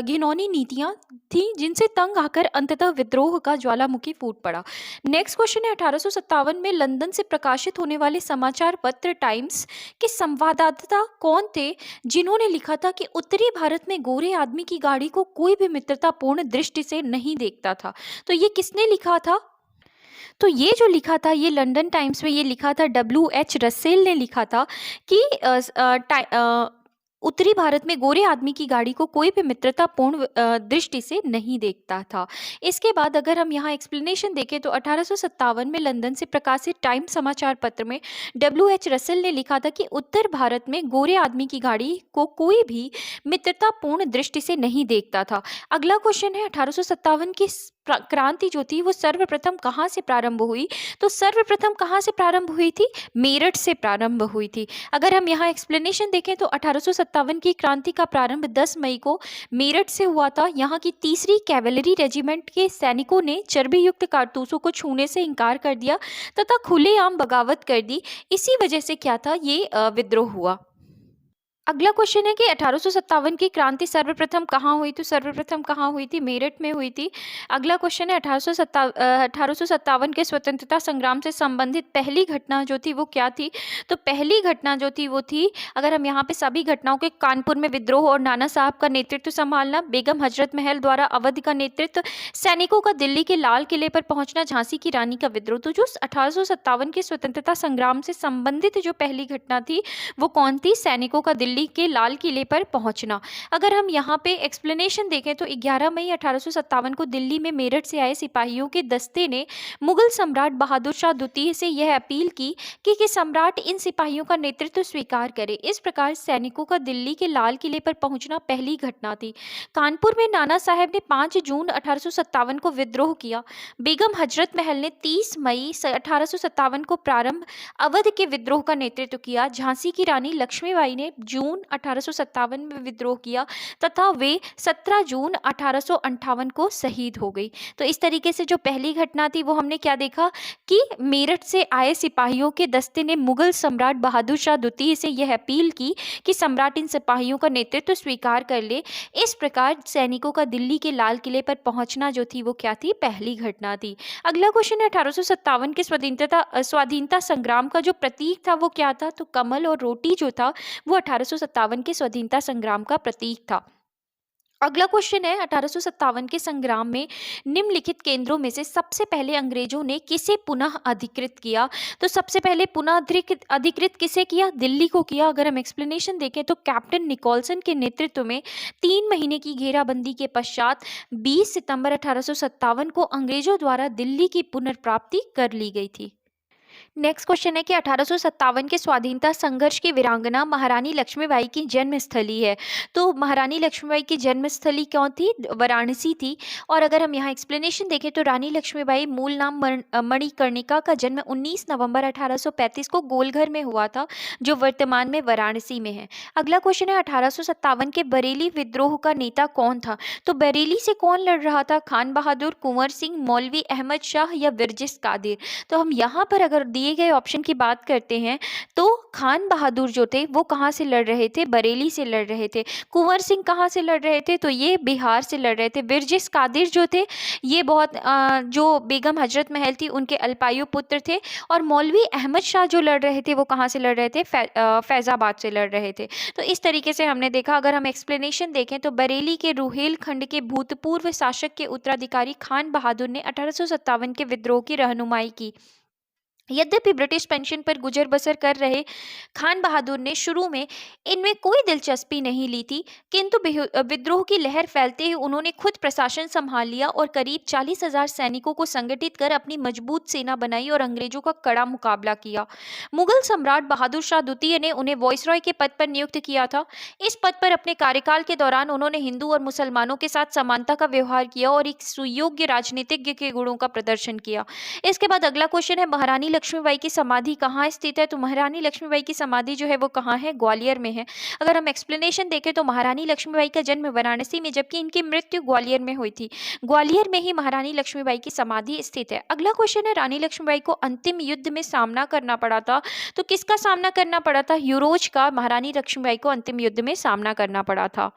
घिनौनी नीतियां थी, जिनसे तंग आकर अंततः विद्रोह का ज्वालामुखी फूट पड़ा। नेक्स्ट क्वेश्चन है, 1857 में लंदन से प्रकाशित होने वाले समाचार पत्र टाइम्स के संवाददाता कौन थे, जिन्होंने लिखा था कि उत्तरी भारत में गोरे आदमी की गाड़ी को कोई भी मित्रतापूर्ण दृष्टि से नहीं देखता था? तो ये किसने लिखा था? तो ये जो लिखा था ये लंदन टाइम्स में ये लिखा था WH रसेल ने लिखा था कि उत्तरी भारत में गोरे आदमी की गाड़ी को कोई भी मित्रतापूर्ण दृष्टि से नहीं देखता था। इसके बाद अगर हम यहाँ एक्सप्लेनेशन देखें तो 1857 में लंदन से प्रकाशित टाइम समाचार पत्र में WH रसेल ने लिखा था कि उत्तर भारत में गोरे आदमी की गाड़ी को कोई भी मित्रतापूर्ण दृष्टि से नहीं देखता था। अगला क्वेश्चन है, 1857 की क्रांति जो थी वो सर्वप्रथम कहाँ से प्रारंभ हुई? तो सर्वप्रथम कहाँ से प्रारंभ हुई थी? मेरठ से प्रारंभ हुई थी। अगर हम यहाँ एक्सप्लेनेशन देखें तो 1857 की क्रांति का प्रारंभ 10 मई को मेरठ से हुआ था। यहाँ की 3री कैवेलरी रेजिमेंट के सैनिकों ने चर्बी युक्त कारतूसों को छूने से इनकार कर दिया तथा खुलेआम बगावत कर दी। इसी वजह से क्या था, ये विद्रोह हुआ। अगला क्वेश्चन है कि 1857 की क्रांति सर्वप्रथम कहाँ हुई? तो सर्वप्रथम कहाँ हुई थी? मेरठ में हुई थी। अगला क्वेश्चन है 1857 के स्वतंत्रता संग्राम से संबंधित पहली घटना जो थी वो क्या थी? तो पहली घटना जो थी वो थी, अगर हम यहाँ पे सभी घटनाओं के, कानपुर में विद्रोह और नाना साहब का नेतृत्व संभालना, बेगम हजरत महल द्वारा अवध का नेतृत्व, सैनिकों का दिल्ली के लाल किले पर पहुंचना, झांसी की रानी का विद्रोह। तो जो 1857 के स्वतंत्रता संग्राम से संबंधित जो पहली घटना थी वो कौन थी? सैनिकों का दिल्ली के लाल किले पर पहुंचना। अगर हम यहाँ पे एक्सप्लेनेशन देखें तो 11 मई 1857 को दिल्ली में मेरठ से आए सिपाहियों के दस्ते ने मुगल सम्राट बहादुर शाह द्वितीय से यह अपील की कि सम्राट इन सिपाहियों का नेतृत्व स्वीकार करे। इस प्रकार सैनिकों का दिल्ली के लाल किले पर पहुंचना पहली घटना थी। कानपुर में नाना साहब ने 5 जून 1857 को विद्रोह किया। बेगम हजरत महल ने 30 मई 1857 को प्रारंभ अवध के विद्रोह का नेतृत्व किया। झांसी की रानी लक्ष्मीबाई ने जून 1857 में विद्रोह किया तथा वे 17 जून 1858 को शहीद हो गई। तो इस तरीके से जो पहली घटना थी वो हमने क्या देखा कि मेरठ से आए सिपाहियों के दस्ते ने मुगल सम्राट बहादुर शाह द्वितीय से यह अपील की कि सम्राट इन सिपाहियों का नेतृत्व स्वीकार कर ले। इस प्रकार सैनिकों का दिल्ली के लाल किले पर पहुंचना जो थी वो क्या थी? पहली घटना थी। अगला क्वेश्चन है 1857 के स्वाधीनता संग्राम का जो प्रतीक था वो क्या था? तो कमल और रोटी जो था वो 1857 के स्वाधीनता संग्राम का प्रतीक था। अगला क्वेश्चन है 1857 के संग्राम में निम्नलिखित केंद्रों में से सबसे पहले अंग्रेजों ने किसे पुनः अधिकृत किया? तो सबसे पहले पुनः अधिकृत किसे किया? दिल्ली को किया। अगर हम एक्सप्लेनेशन देखें तो कैप्टन निकोलसन के नेतृत्व में 3 महीने की घेराबंदी के पश्चात 20 सितंबर 1857 को अंग्रेजों द्वारा दिल्ली की पुनर्प्राप्ति कर ली गई थी। नेक्स्ट क्वेश्चन है कि 1857 के स्वाधीनता संघर्ष की वीरांगना महारानी लक्ष्मीबाई की जन्मस्थली है। तो महारानी लक्ष्मीबाई की जन्मस्थली कौन थी? वाराणसी थी। और अगर हम यहाँ एक्सप्लेनेशन देखें तो रानी लक्ष्मीबाई मूल नाम मणिकर्णिका का जन्म 19 नवंबर 1835 को गोलघर में हुआ था जो वर्तमान में वाराणसी में है। अगला क्वेश्चन है 1857 के बरेली विद्रोह का नेता कौन था? तो बरेली से कौन लड़ रहा था? खान बहादुर, कुंवर सिंह, मौलवी अहमद शाह या विरजिस कादिर? तो हम यहाँ पर अगर दिए गए ऑप्शन की बात करते हैं तो खान बहादुर जो थे वो कहाँ से लड़ रहे थे? बरेली से लड़ रहे थे। कुंवर सिंह कहाँ से लड़ रहे थे? तो ये बिहार से लड़ रहे थे। विरजिस कादिर जो थे ये बहुत जो बेगम हजरत महल थी उनके अल्पायु पुत्र थे। और मौलवी अहमद शाह जो लड़ रहे थे वो कहाँ से लड़ रहे थे? फैजाबाद से लड़ रहे थे। तो इस तरीके से हमने देखा। अगर हम एक्सप्लेनेशन देखें तो बरेली के रुहेल खंड के भूतपूर्व शासक के उत्तराधिकारी खान बहादुर ने 1857 के विद्रोह की रहनुमाई की। यद्यपि ब्रिटिश पेंशन पर गुजर बसर कर रहे खान बहादुर ने शुरू में इनमें कोई दिलचस्पी नहीं ली थी, किंतु विद्रोह की लहर फैलते ही उन्होंने खुद प्रशासन संभाल लिया और करीब 40,000 सैनिकों को संगठित कर अपनी मजबूत सेना बनाई और अंग्रेजों का कड़ा मुकाबला किया। मुगल सम्राट बहादुर शाह द्वितीय ने उन्हें वायसरॉय के पद पर नियुक्त किया था। इस पद पर अपने कार्यकाल के दौरान उन्होंने हिंदू और मुसलमानों के साथ समानता का व्यवहार किया और एक सुयोग्य राजनीतिज्ञ के गुणों का प्रदर्शन किया। इसके बाद अगला क्वेश्चन है महारानी लक्ष्मीबाई की समाधि कहाँ स्थित है? तो महारानी लक्ष्मीबाई की समाधि जो है वो कहाँ है? ग्वालियर में है। अगर हम एक्सप्लेनेशन देखें तो महारानी लक्ष्मीबाई का जन्म वाराणसी में जबकि इनकी मृत्यु ग्वालियर में हुई थी। ग्वालियर में ही महारानी लक्ष्मीबाई की समाधि स्थित है। अगला क्वेश्चन है रानी लक्ष्मीबाई को अंतिम युद्ध में सामना करना पड़ा था। तो किसका सामना करना पड़ा था? यूरोज का महारानी लक्ष्मीबाई को अंतिम युद्ध में सामना करना पड़ा था।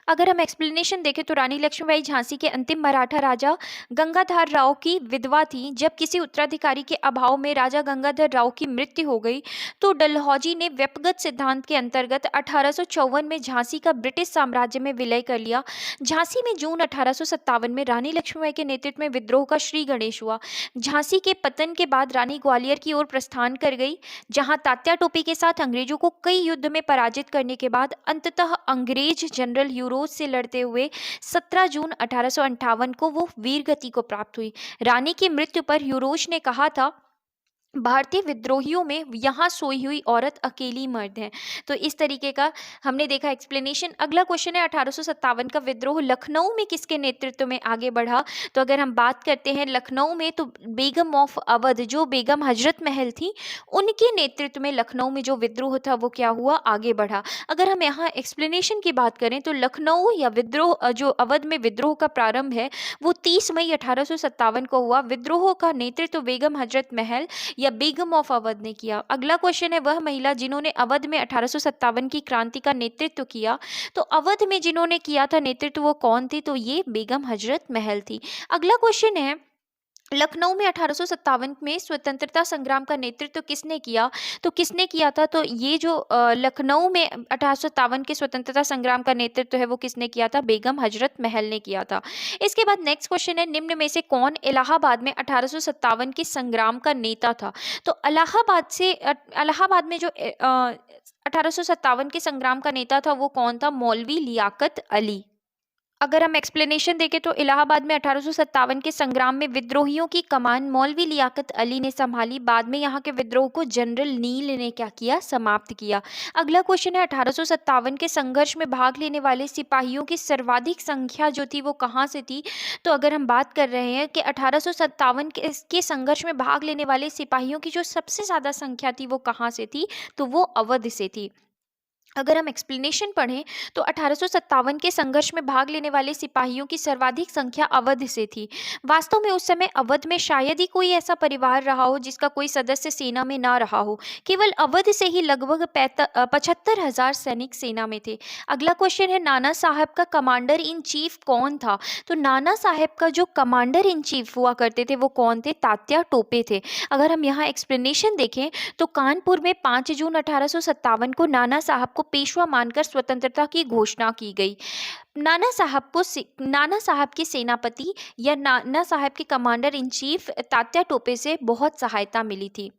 अगर हम एक्सप्लेनेशन देखें तो रानी लक्ष्मीबाई झांसी के अंतिम मराठा राजा गंगाधर राव की विधवा थी। जब किसी उत्तराधिकारी के अभाव में राजा गंगाधर राव की मृत्यु हो गई तो डलहौजी ने व्यक्तिगत सिद्धांत के अंतर्गत 1854 में झांसी का ब्रिटिश साम्राज्य में विलय कर लिया। झांसी में जून 1857 में रानी लक्ष्मीबाई के नेतृत्व में विद्रोह का श्री गणेश हुआ। झांसी के पतन के बाद रानी ग्वालियर की ओर प्रस्थान कर गई, जहां तात्या टोपी के साथ अंग्रेजों को कई युद्ध में पराजित करने के बाद अंततः अंग्रेज जनरल यूरोज से लड़ते हुए 17 जून 1858 को वो वीरगति को प्राप्त हुई। रानी की मृत्यु पर यूरोज ने कहा था भारतीय विद्रोहियों में यहाँ सोई हुई औरत अकेली मर्द है। तो इस तरीके का हमने देखा एक्सप्लेनेशन। अगला क्वेश्चन है 1857 का विद्रोह लखनऊ में किसके नेतृत्व में आगे बढ़ा? तो अगर हम बात करते हैं लखनऊ में, तो बेगम ऑफ अवध, जो बेगम हजरत महल थी, उनके नेतृत्व में लखनऊ में जो विद्रोह था वो क्या हुआ, आगे बढ़ा। अगर हम यहाँ एक्सप्लेनेशन की बात करें तो लखनऊ या विद्रोह जो अवध में विद्रोह का प्रारंभ है वो 30 मई 1857 को हुआ। विद्रोह का नेतृत्व बेगम हजरत महल या बेगम ऑफ अवध ने किया। अगला क्वेश्चन है वह महिला जिन्होंने अवध में 1857 की क्रांति का नेतृत्व किया। तो अवध में जिन्होंने किया था नेतृत्व वो कौन थी? तो ये बेगम हजरत महल थी। अगला क्वेश्चन है लखनऊ में 1857 में स्वतंत्रता संग्राम का नेतृत्व किसने किया? तो किसने किया था? तो ये जो लखनऊ में 1857 के स्वतंत्रता संग्राम का नेतृत्व है वो किसने किया था? बेगम हजरत महल ने किया था। इसके बाद नेक्स्ट क्वेश्चन है निम्न में से कौन इलाहाबाद में 1857 के संग्राम का नेता था? तो इलाहाबाद में जो 1857 के संग्राम का नेता था वो कौन था? मौलवी लियाकत अली। अगर हम एक्सप्लेनेशन देखें तो इलाहाबाद में 1857 के संग्राम में विद्रोहियों की कमान मौलवी लियाकत अली ने संभाली। बाद में यहाँ के विद्रोह को जनरल नील ने क्या किया? समाप्त किया। अगला क्वेश्चन है 1857 के संघर्ष में भाग लेने वाले सिपाहियों की सर्वाधिक संख्या जो थी वो कहाँ से थी? तो अगर हम बात कर रहे हैं कि 1857 के संघर्ष में भाग लेने वाले सिपाहियों की जो सबसे ज़्यादा संख्या थी वो कहाँ से थी? तो वो अवध से थी। अगर हम एक्सप्लेनेशन पढ़ें तो 1857 के संघर्ष में भाग लेने वाले सिपाहियों की सर्वाधिक संख्या अवध से थी। वास्तव में उस समय अवध में शायद ही कोई ऐसा परिवार रहा हो जिसका कोई सदस्य सेना में ना रहा हो। केवल अवध से ही लगभग 75,000 सैनिक सेना में थे। अगला क्वेश्चन है नाना साहब का कमांडर इन चीफ कौन था? तो नाना साहब का जो कमांडर इन चीफ हुआ करते थे वो कौन थे? तात्या टोपे थे। अगर हम यहाँ एक्सप्लेनेशन देखें तो कानपुर में 5 जून 1857 को नाना साहब को पेशवा मानकर स्वतंत्रता की घोषणा की गई। नाना साहब के सेनापति या नाना साहब के commander in chief Tatya Tope से बहुत सहायता मिली थी।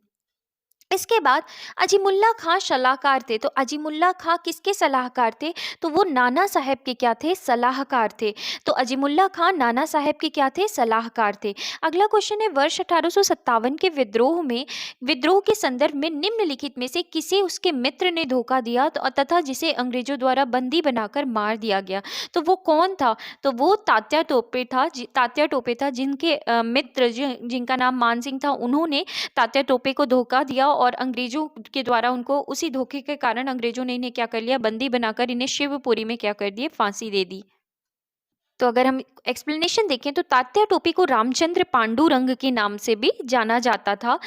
इसके बाद अजीमुल्ला खां सलाहकार थे। तो अजीमुल्ला खां किसके सलाहकार थे? तो वो नाना साहब के क्या थे? सलाहकार थे। तो अजीमुल्ला खां नाना साहब के क्या थे? सलाहकार थे। अगला क्वेश्चन है वर्ष 1857 के विद्रोह के संदर्भ में निम्नलिखित में से किसे उसके मित्र ने धोखा दिया तथा जिसे अंग्रेजों द्वारा बंदी बनाकर मार दिया गया? तो वो कौन था? तो वो तात्या टोपे था जिनके मित्र जिनका नाम मान सिंह था, उन्होंने तात्या टोपे को धोखा दिया और अंग्रेजों के द्वारा उनको उसी धोखे के कारण अंग्रेजों ने इन्हें क्या कर लिया? बंदी बनाकर इन्हें शिवपुरी में क्या कर दिए? फांसी दे दी। तो अगर हम एक्सप्लेनेशन देखें तो तात्या टोपे को रामचंद्र पांडुरंग के नाम से भी जाना जाता था।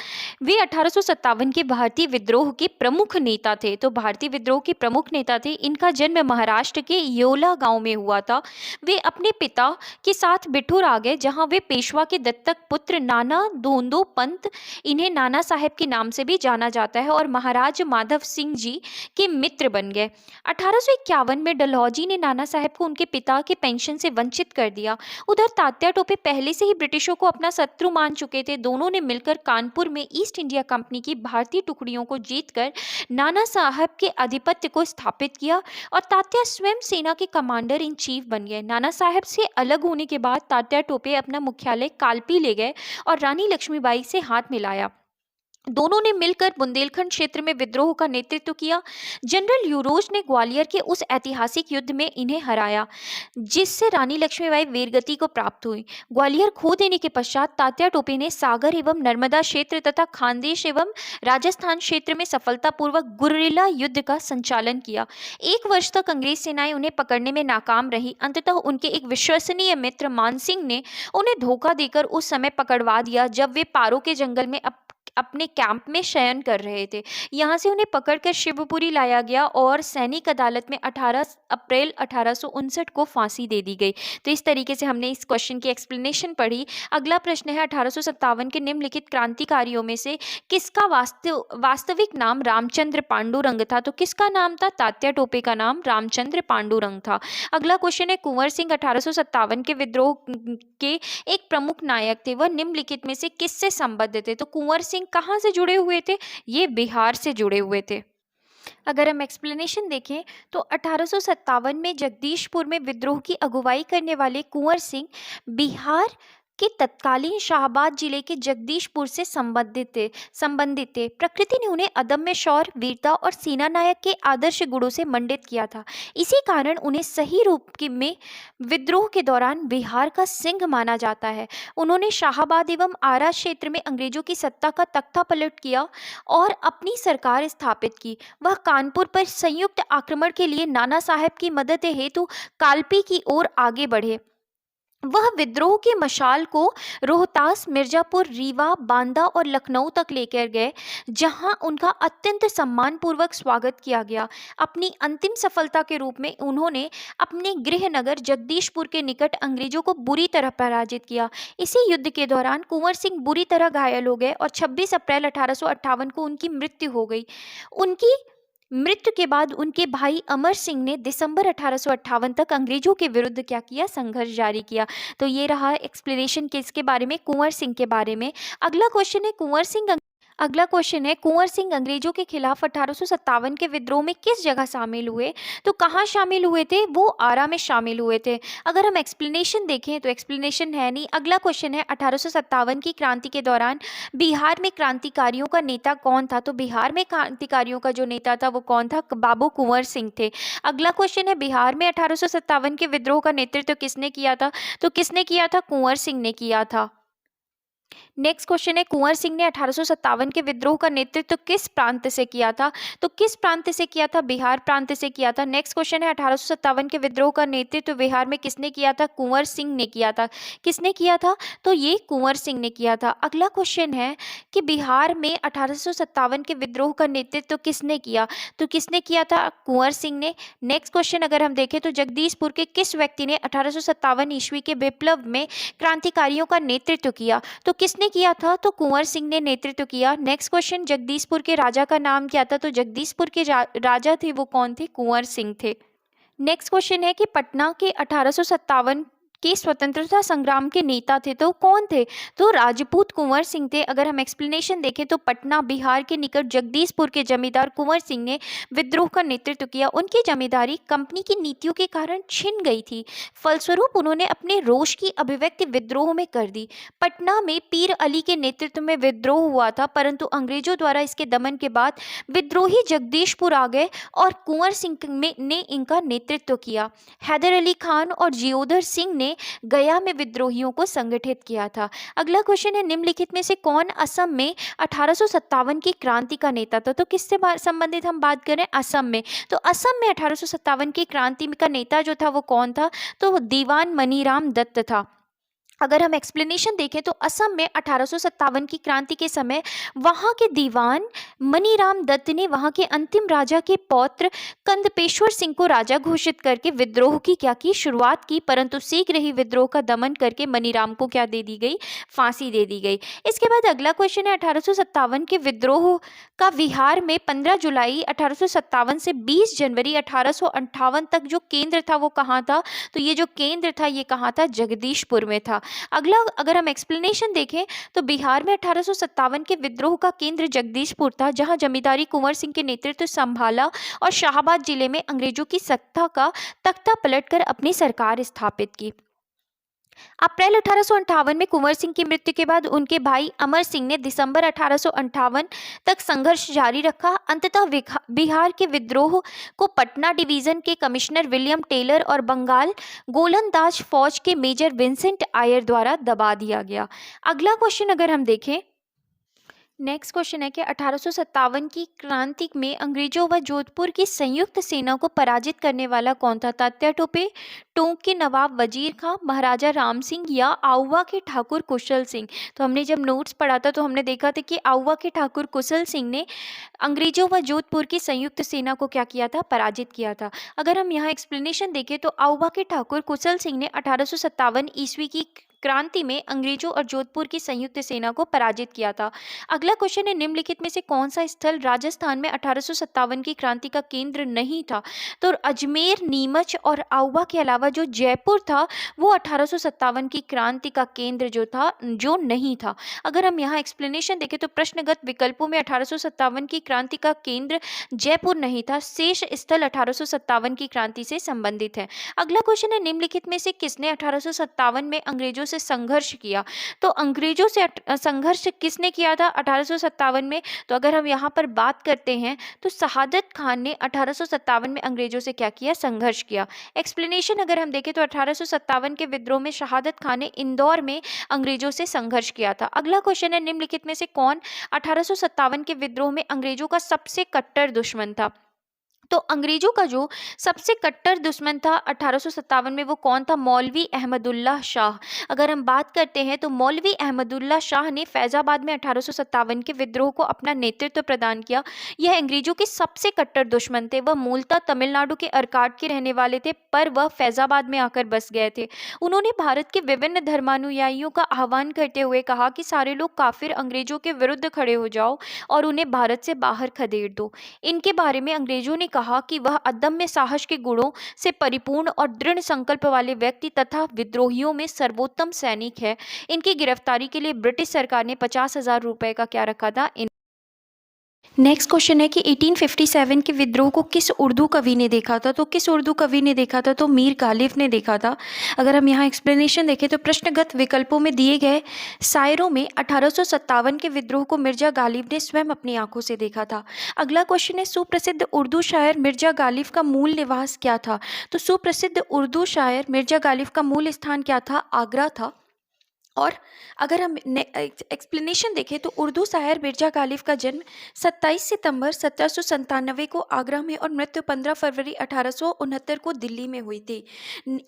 वे 1857 के भारतीय विद्रोह के प्रमुख नेता थे। तो भारतीय विद्रोह के प्रमुख नेता थे। इनका जन्म महाराष्ट्र के योला गांव में हुआ था। वे अपने पिता के साथ बिठूर आ गए जहां वे पेशवा के दत्तक पुत्र नाना धोंदो पंत, इन्हें नाना साहब के नाम से भी जाना जाता है, और महाराज माधव सिंह जी के मित्र बन गए। 1851 में डलहौजी ने नाना साहब को उनके पिता के पेंशन से वंचित कर दिया। उधर तात्या टोपे पहले से ही ब्रिटिशों को अपना शत्रु मान चुके थे। दोनों ने मिलकर कानपुर में ईस्ट इंडिया कंपनी की भारतीय टुकड़ियों को जीतकर नाना साहब के आधिपत्य को स्थापित किया और तात्या स्वयं सेना के कमांडर इन चीफ बन गए। नाना साहब से अलग होने के बाद तात्या टोपे अपना मुख्यालय कालपी ले गए और रानी लक्ष्मीबाई से हाथ मिलाया। दोनों ने मिलकर बुंदेलखंड क्षेत्र में विद्रोह का नेतृत्व किया। जनरल यूरोज ने ग्वालियर के उस ऐतिहासिक युद्ध में इन्हें हराया जिससे रानी लक्ष्मीबाई वीरगति को प्राप्त हुई। ग्वालियर खो देने के पश्चात तात्या टोपे ने सागर एवं नर्मदा क्षेत्र तथा खानदेश एवं राजस्थान क्षेत्र में सफलतापूर्वक गुर्रिल्ला युद्ध का संचालन किया। 1 वर्ष तक अंग्रेज सेनाएं उन्हें पकड़ने में नाकाम रही। अंततः उनके एक विश्वसनीय मित्र मानसिंह ने उन्हें धोखा देकर उस समय पकड़वा दिया जब वे पारो के जंगल में अपने कैंप में शयन कर रहे थे। यहाँ से उन्हें पकड़कर शिवपुरी लाया गया और सैनिक अदालत में 18 अप्रैल 1859 को फांसी दे दी गई। तो इस तरीके से हमने इस क्वेश्चन की एक्सप्लेनेशन पढ़ी। अगला प्रश्न है 1857 के निम्नलिखित क्रांतिकारियों में से किसका वास्तविक नाम रामचंद्र पांडुरंग था? तो किसका नाम था? तात्या टोपे का नाम रामचंद्र पांडुरंग था। अगला क्वेश्चन है कुंवर सिंह 1857 के विद्रोह के एक प्रमुख नायक थे। वह निम्नलिखित में से किससे संबद्ध थे? तो कुंवर सिंह कहाँ से जुड़े हुए थे? ये बिहार से जुड़े हुए थे। अगर हम एक्सप्लेनेशन देखें तो 1857 में जगदीशपुर में विद्रोह की अगुवाई करने वाले कुंवर सिंह बिहार कि तत्कालीन शाहबाद जिले के जगदीशपुर से संबंधित थे। प्रकृति ने उन्हें अदम्य शौर्य, वीरता और सेना नायक के आदर्श गुणों से मंडित किया था। इसी कारण उन्हें सही में विद्रोह के दौरान बिहार का सिंह माना जाता है। उन्होंने शाहाबाद एवं आरा क्षेत्र में अंग्रेजों की सत्ता का तख्ता पलट किया और अपनी सरकार स्थापित की। वह कानपुर पर संयुक्त आक्रमण के लिए नाना साहब की मदद हेतु कालपी की ओर आगे बढ़े। वह विद्रोह की मशाल को रोहतास, मिर्जापुर, रीवा, बांदा और लखनऊ तक लेकर गए, जहां उनका अत्यंत सम्मानपूर्वक स्वागत किया गया। अपनी अंतिम सफलता के रूप में उन्होंने अपने गृह नगर जगदीशपुर के निकट अंग्रेजों को बुरी तरह पराजित किया। इसी युद्ध के दौरान कुंवर सिंह बुरी तरह घायल हो गए और 26 अप्रैल 1858 को उनकी मृत्यु हो गई। उनकी मृत्यु के बाद उनके भाई अमर सिंह ने दिसंबर 1858 तक अंग्रेजों के विरुद्ध क्या किया, संघर्ष जारी किया। तो ये रहा एक्सप्लेनेशन किसके बारे में, कुंवर सिंह के बारे में। अगला क्वेश्चन है कुंवर सिंह अंग्रेजों के खिलाफ 1857 के विद्रोह में किस जगह शामिल हुए। तो कहाँ शामिल हुए थे, वो आरा में शामिल हुए थे। अगर हम एक्सप्लेनेशन देखें तो एक्सप्लेनेशन है नहीं। अगला क्वेश्चन है 1857 की क्रांति के दौरान बिहार में क्रांतिकारियों का नेता कौन था। तो बिहार में क्रांतिकारियों का जो नेता था वो कौन था, बाबू कुंवर सिंह थे। अगला क्वेश्चन है बिहार में 1857 के विद्रोह का नेतृत्व किसने किया था। तो किसने किया था, कुंवर सिंह ने किया था। नेक्स्ट क्वेश्चन है कुंवर सिंह ने 1857 के विद्रोह का नेतृत्व किस प्रांत से किया था। तो किस प्रांत से किया था, बिहार प्रांत से किया था। नेक्स्ट क्वेश्चन है 1857 के विद्रोह का नेतृत्व बिहार में किसने किया था, कुंवर सिंह ने किया था। किसने किया था, तो ये कुंवर सिंह ने किया था। अगला क्वेश्चन है कि बिहार में 1857 के विद्रोह का नेतृत्व किसने किया। तो किसने किया था, कुंवर सिंह ने। नेक्स्ट क्वेश्चन अगर हम देखें तो जगदीशपुर के किस व्यक्ति ने 1857 ईस्वी के विप्लव में क्रांतिकारियों का नेतृत्व किया। तो किसने किया था, तो कुंवर सिंह ने नेतृत्व किया। नेक्स्ट क्वेश्चन जगदीशपुर के राजा का नाम क्या था। तो जगदीशपुर के राजा थे वो कौन थे, कुंवर सिंह थे। नेक्स्ट क्वेश्चन है कि पटना के 1857 के स्वतंत्रता संग्राम के नेता थे तो कौन थे, तो राजपूत कुंवर सिंह थे। अगर हम एक्सप्लेनेशन देखें तो पटना बिहार के निकट जगदीशपुर के जमींदार कुंवर सिंह ने विद्रोह का नेतृत्व किया। उनकी जमींदारी कंपनी की नीतियों के कारण छिन गई थी। फलस्वरूप उन्होंने अपने रोष की अभिव्यक्ति विद्रोह में कर दी। पटना में पीर अली के नेतृत्व में विद्रोह हुआ था, परंतु अंग्रेजों द्वारा इसके दमन के बाद विद्रोही जगदीशपुर आ गए और कुंवर सिंह ने इनका नेतृत्व किया। हैदर अली खान और जियोधर सिंह ने गया में विद्रोहियों को संगठित किया था। अगला क्वेश्चन है निम्नलिखित में से कौन असम में 1857 की क्रांति का नेता था। तो किससे संबंधित हम बात करें, असम में। तो असम में 1857 की क्रांति का नेता जो था वो कौन था, तो दीवान मनीराम दत्त था। अगर हम एक्सप्लेनेशन देखें तो असम में 1857 की क्रांति के समय वहाँ के दीवान मनीराम दत्त ने वहाँ के अंतिम राजा के पौत्र कंदपेश्वर सिंह को राजा घोषित करके विद्रोह की क्या की, शुरुआत की, परंतु शीघ्र ही विद्रोह का दमन करके मनीराम को क्या दे दी गई, फांसी दे दी गई। इसके बाद अगला क्वेश्चन है 1857 के विद्रोह का बिहार में 15 जुलाई 1857 से 20 जनवरी 1858 तक जो केंद्र था वो कहाँ था। तो ये जो केंद्र था ये कहाँ था, जगदीशपुर में था। अगला अगर हम एक्सप्लेनेशन देखें तो बिहार में 1857 के विद्रोह का केंद्र जगदीशपुर था, जहां जमींदारी कुंवर सिंह के नेतृत्व संभाला और शाहाबाद जिले में अंग्रेजों की सत्ता का तख्ता पलटकर अपनी सरकार स्थापित की। अप्रैल 1858 में कुंवर सिंह की मृत्यु के बाद उनके भाई अमर सिंह ने दिसंबर 1858 तक संघर्ष जारी रखा। अंततः बिहार के विद्रोह को पटना डिवीजन के कमिश्नर विलियम टेलर और बंगाल गोलंदाज फौज के मेजर विंसेंट आयर द्वारा दबा दिया गया। अगला क्वेश्चन अगर हम देखें, नेक्स्ट क्वेश्चन है कि 1857 की क्रांति में अंग्रेजों व जोधपुर की संयुक्त सेना को पराजित करने वाला कौन था। तात्या टोपे, टोंक के नवाब वजीर खां, महाराजा राम सिंह या आउवा के ठाकुर कुशल सिंह। तो हमने जब नोट्स पढ़ा था तो हमने देखा था कि आउवा के ठाकुर कुशल सिंह ने अंग्रेजों व जोधपुर की संयुक्त सेना को क्या किया था, पराजित किया था। अगर हम यहाँ एक्सप्लेनेशन देखें तो आउवा के ठाकुर कुशल सिंह ने 1857 ईस्वी की क्रांति में अंग्रेजों और जोधपुर की संयुक्त सेना को पराजित किया था। अगला क्वेश्चन है निम्नलिखित में से कौन सा स्थल राजस्थान में 1857 की क्रांति का केंद्र नहीं था। तो अजमेर, नीमच और आउवा के अलावा जो जयपुर था वो 1857 की क्रांति का केंद्र जो नहीं था। अगर हम यहाँ एक्सप्लेनेशन देखें तो प्रश्नगत विकल्पों में 1857 की क्रांति का केंद्र जयपुर नहीं था, शेष स्थल 1857 की क्रांति से संबंधित है। अगला क्वेश्चन है निम्नलिखित में से किसने 1857 में अंग्रेजों अंग्रेजों से संघर्ष किया। तो अंग्रेजों से संघर्ष किसने किया था 1857 में? तो अगर हम यहाँ पर बात करते हैं तो शहादत खान ने 1857 में अंग्रेजों से क्या किया? संघर्ष किया। एक्सप्लेनेशन अगर हम देखें तो 1857 के विद्रोह में शहादत खान ने इंदौर में अंग्रेजों से संघर्ष किया था। अगला क्वेश्चन है, निम्नलिखित में से कौन 1857 के विद्रोह में अंग्रेजों का सबसे कट्टर दुश्मन था? तो अंग्रेजों का जो सबसे कट्टर दुश्मन था 1857 में, वो कौन था? मौलवी अहमदुल्लाह शाह। अगर हम बात करते हैं तो मौलवी अहमदुल्लाह शाह ने फैजाबाद में 1857 के विद्रोह को अपना नेतृत्व प्रदान किया। यह अंग्रेजों के सबसे कट्टर दुश्मन थे। वह मूलतः तमिलनाडु के अरकाड के रहने वाले थे, पर वह फैजाबाद में आकर बस गए थे। उन्होंने भारत के विभिन्न धर्मानुयायियों का आह्वान करते हुए कहा कि सारे लोग काफिर अंग्रेजों के विरुद्ध खड़े हो जाओ और उन्हें भारत से बाहर खदेड़ दो। इनके बारे में अंग्रेजों ने कहा कि वह अदम्य साहस के गुणों से परिपूर्ण और दृढ़ संकल्प वाले व्यक्ति तथा विद्रोहियों में सर्वोत्तम सैनिक है। इनकी गिरफ्तारी के लिए ब्रिटिश सरकार ने 50,000 रुपए का क्या रखा था? नेक्स्ट क्वेश्चन है कि 1857 के विद्रोह को किस उर्दू कवि ने देखा था? तो किस उर्दू कवि ने देखा था? तो मीर गालिब ने देखा था। अगर हम यहाँ एक्सप्लेनेशन देखें तो प्रश्नगत विकल्पों में दिए गए शायरों में 1857 के विद्रोह को मिर्जा गालिब ने स्वयं अपनी आंखों से देखा था। अगला क्वेश्चन है, सुप्रसिद्ध उर्दू शायर मिर्जा गालिब का मूल निवास क्या था? तो सुप्रसिद्ध उर्दू शायर मिर्जा गालिब का मूल स्थान क्या था? आगरा था। और अगर हम एक्सप्लेनेशन देखें तो उर्दू शायर मिर्जा गालिब का जन्म 27 सितंबर 1797 को आगरा में और मृत्यु 15 फरवरी 1869 को दिल्ली में हुई थी।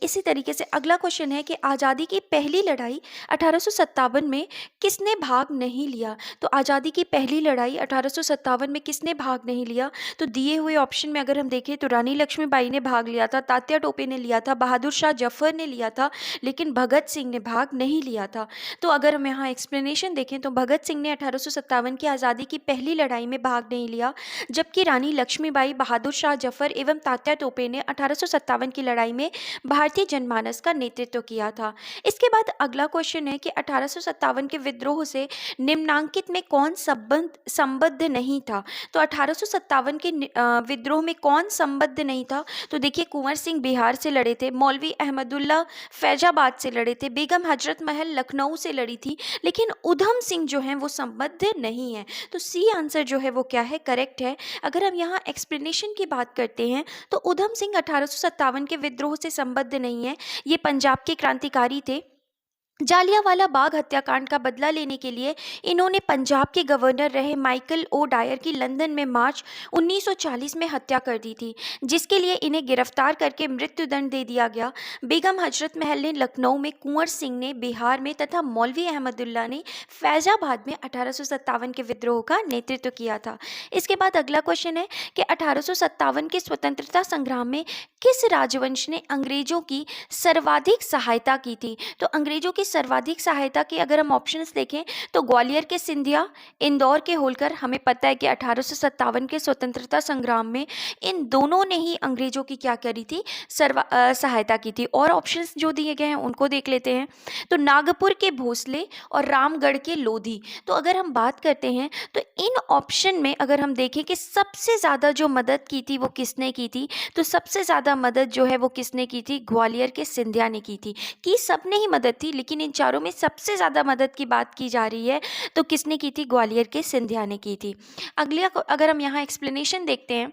इसी तरीके से अगला क्वेश्चन है कि आज़ादी की पहली लड़ाई 1857 में किसने भाग नहीं लिया? तो आज़ादी की पहली लड़ाई 1857 में किसने भाग नहीं लिया? तो दिए हुए ऑप्शन में अगर हम देखें तो रानी लक्ष्मीबाई ने भाग लिया था, तात्या टोपे ने लिया था, बहादुर शाह जफर ने लिया था, लेकिन भगत सिंह ने भाग नहीं लिया था। तो अगर हम यहाँ एक्सप्लेनेशन देखें तो भगत सिंह ने 1857 की आज़ादी की पहली लड़ाई में भाग नहीं लिया, जबकि रानी लक्ष्मीबाई, बहादुर शाह जफर एवं तात्या टोपे ने 1857 की लड़ाई में भारतीय जनमानस का नेतृत्व किया था। इसके बाद अगला क्वेश्चन है कि 1857 के विद्रोह से निम्नांकित में कौन संबद्ध नहीं था? तो 1857 के विद्रोह में कौन संबद्ध नहीं था? तो देखिए, कुंवर सिंह बिहार से लड़े थे, मौलवी अहमदुल्ला फैजाबाद से लड़े थे, बेगम हजरत महल लखनऊ से लड़ी थी, लेकिन उधम सिंह जो हैं वो संबद्ध नहीं है। तो सी आंसर जो है वो क्या है? करेक्ट है। अगर हम यहाँ एक्सप्लेनेशन की बात करते हैं तो उधम सिंह 1857 के विद्रोह से संबद्ध नहीं है। ये पंजाब के क्रांतिकारी थे। जालियांवाला बाग हत्याकांड का बदला लेने के लिए इन्होंने पंजाब के गवर्नर रहे माइकल ओ डायर की लंदन में मार्च 1940 में हत्या कर दी थी, जिसके लिए इन्हें गिरफ्तार करके मृत्युदंड दे दिया गया। बेगम हजरत महल ने लखनऊ में, कुंवर सिंह ने बिहार में तथा मौलवी अहमदुल्ला ने फैजाबाद में 1857 के विद्रोह का नेतृत्व किया था। इसके बाद अगला क्वेश्चन है कि 1857 के स्वतंत्रता संग्राम में किस राजवंश ने अंग्रेजों की सर्वाधिक सहायता की थी? तो अंग्रेजों की सर्वाधिक सहायता की अगर हम ऑप्शंस देखें तो ग्वालियर के सिंधिया, इंदौर के होलकर। हमें पता है कि 1857 के स्वतंत्रता संग्राम में इन दोनों ने ही अंग्रेजों की क्या करी थी? सहायता की थी। और ऑप्शंस जो दिए गए हैं उनको देख लेते हैं। तो नागपुर के भोसले और रामगढ़ के लोधी। तो अगर हम बात करते हैं तो इन ऑप्शन में अगर हम देखें कि सबसे ज़्यादा जो मदद की थी वो किसने की थी? तो सबसे ज़्यादा मदद जो है वो किसने की थी? ग्वालियर के सिंधिया ने की थी। कि सबने ही मदद थी, लेकिन इन चारों में सबसे ज़्यादा मदद की बात की जा रही है तो किसने की थी? ग्वालियर के सिंधिया ने की थी। अगला अगर हम यहाँ एक्सप्लेनेशन देखते हैं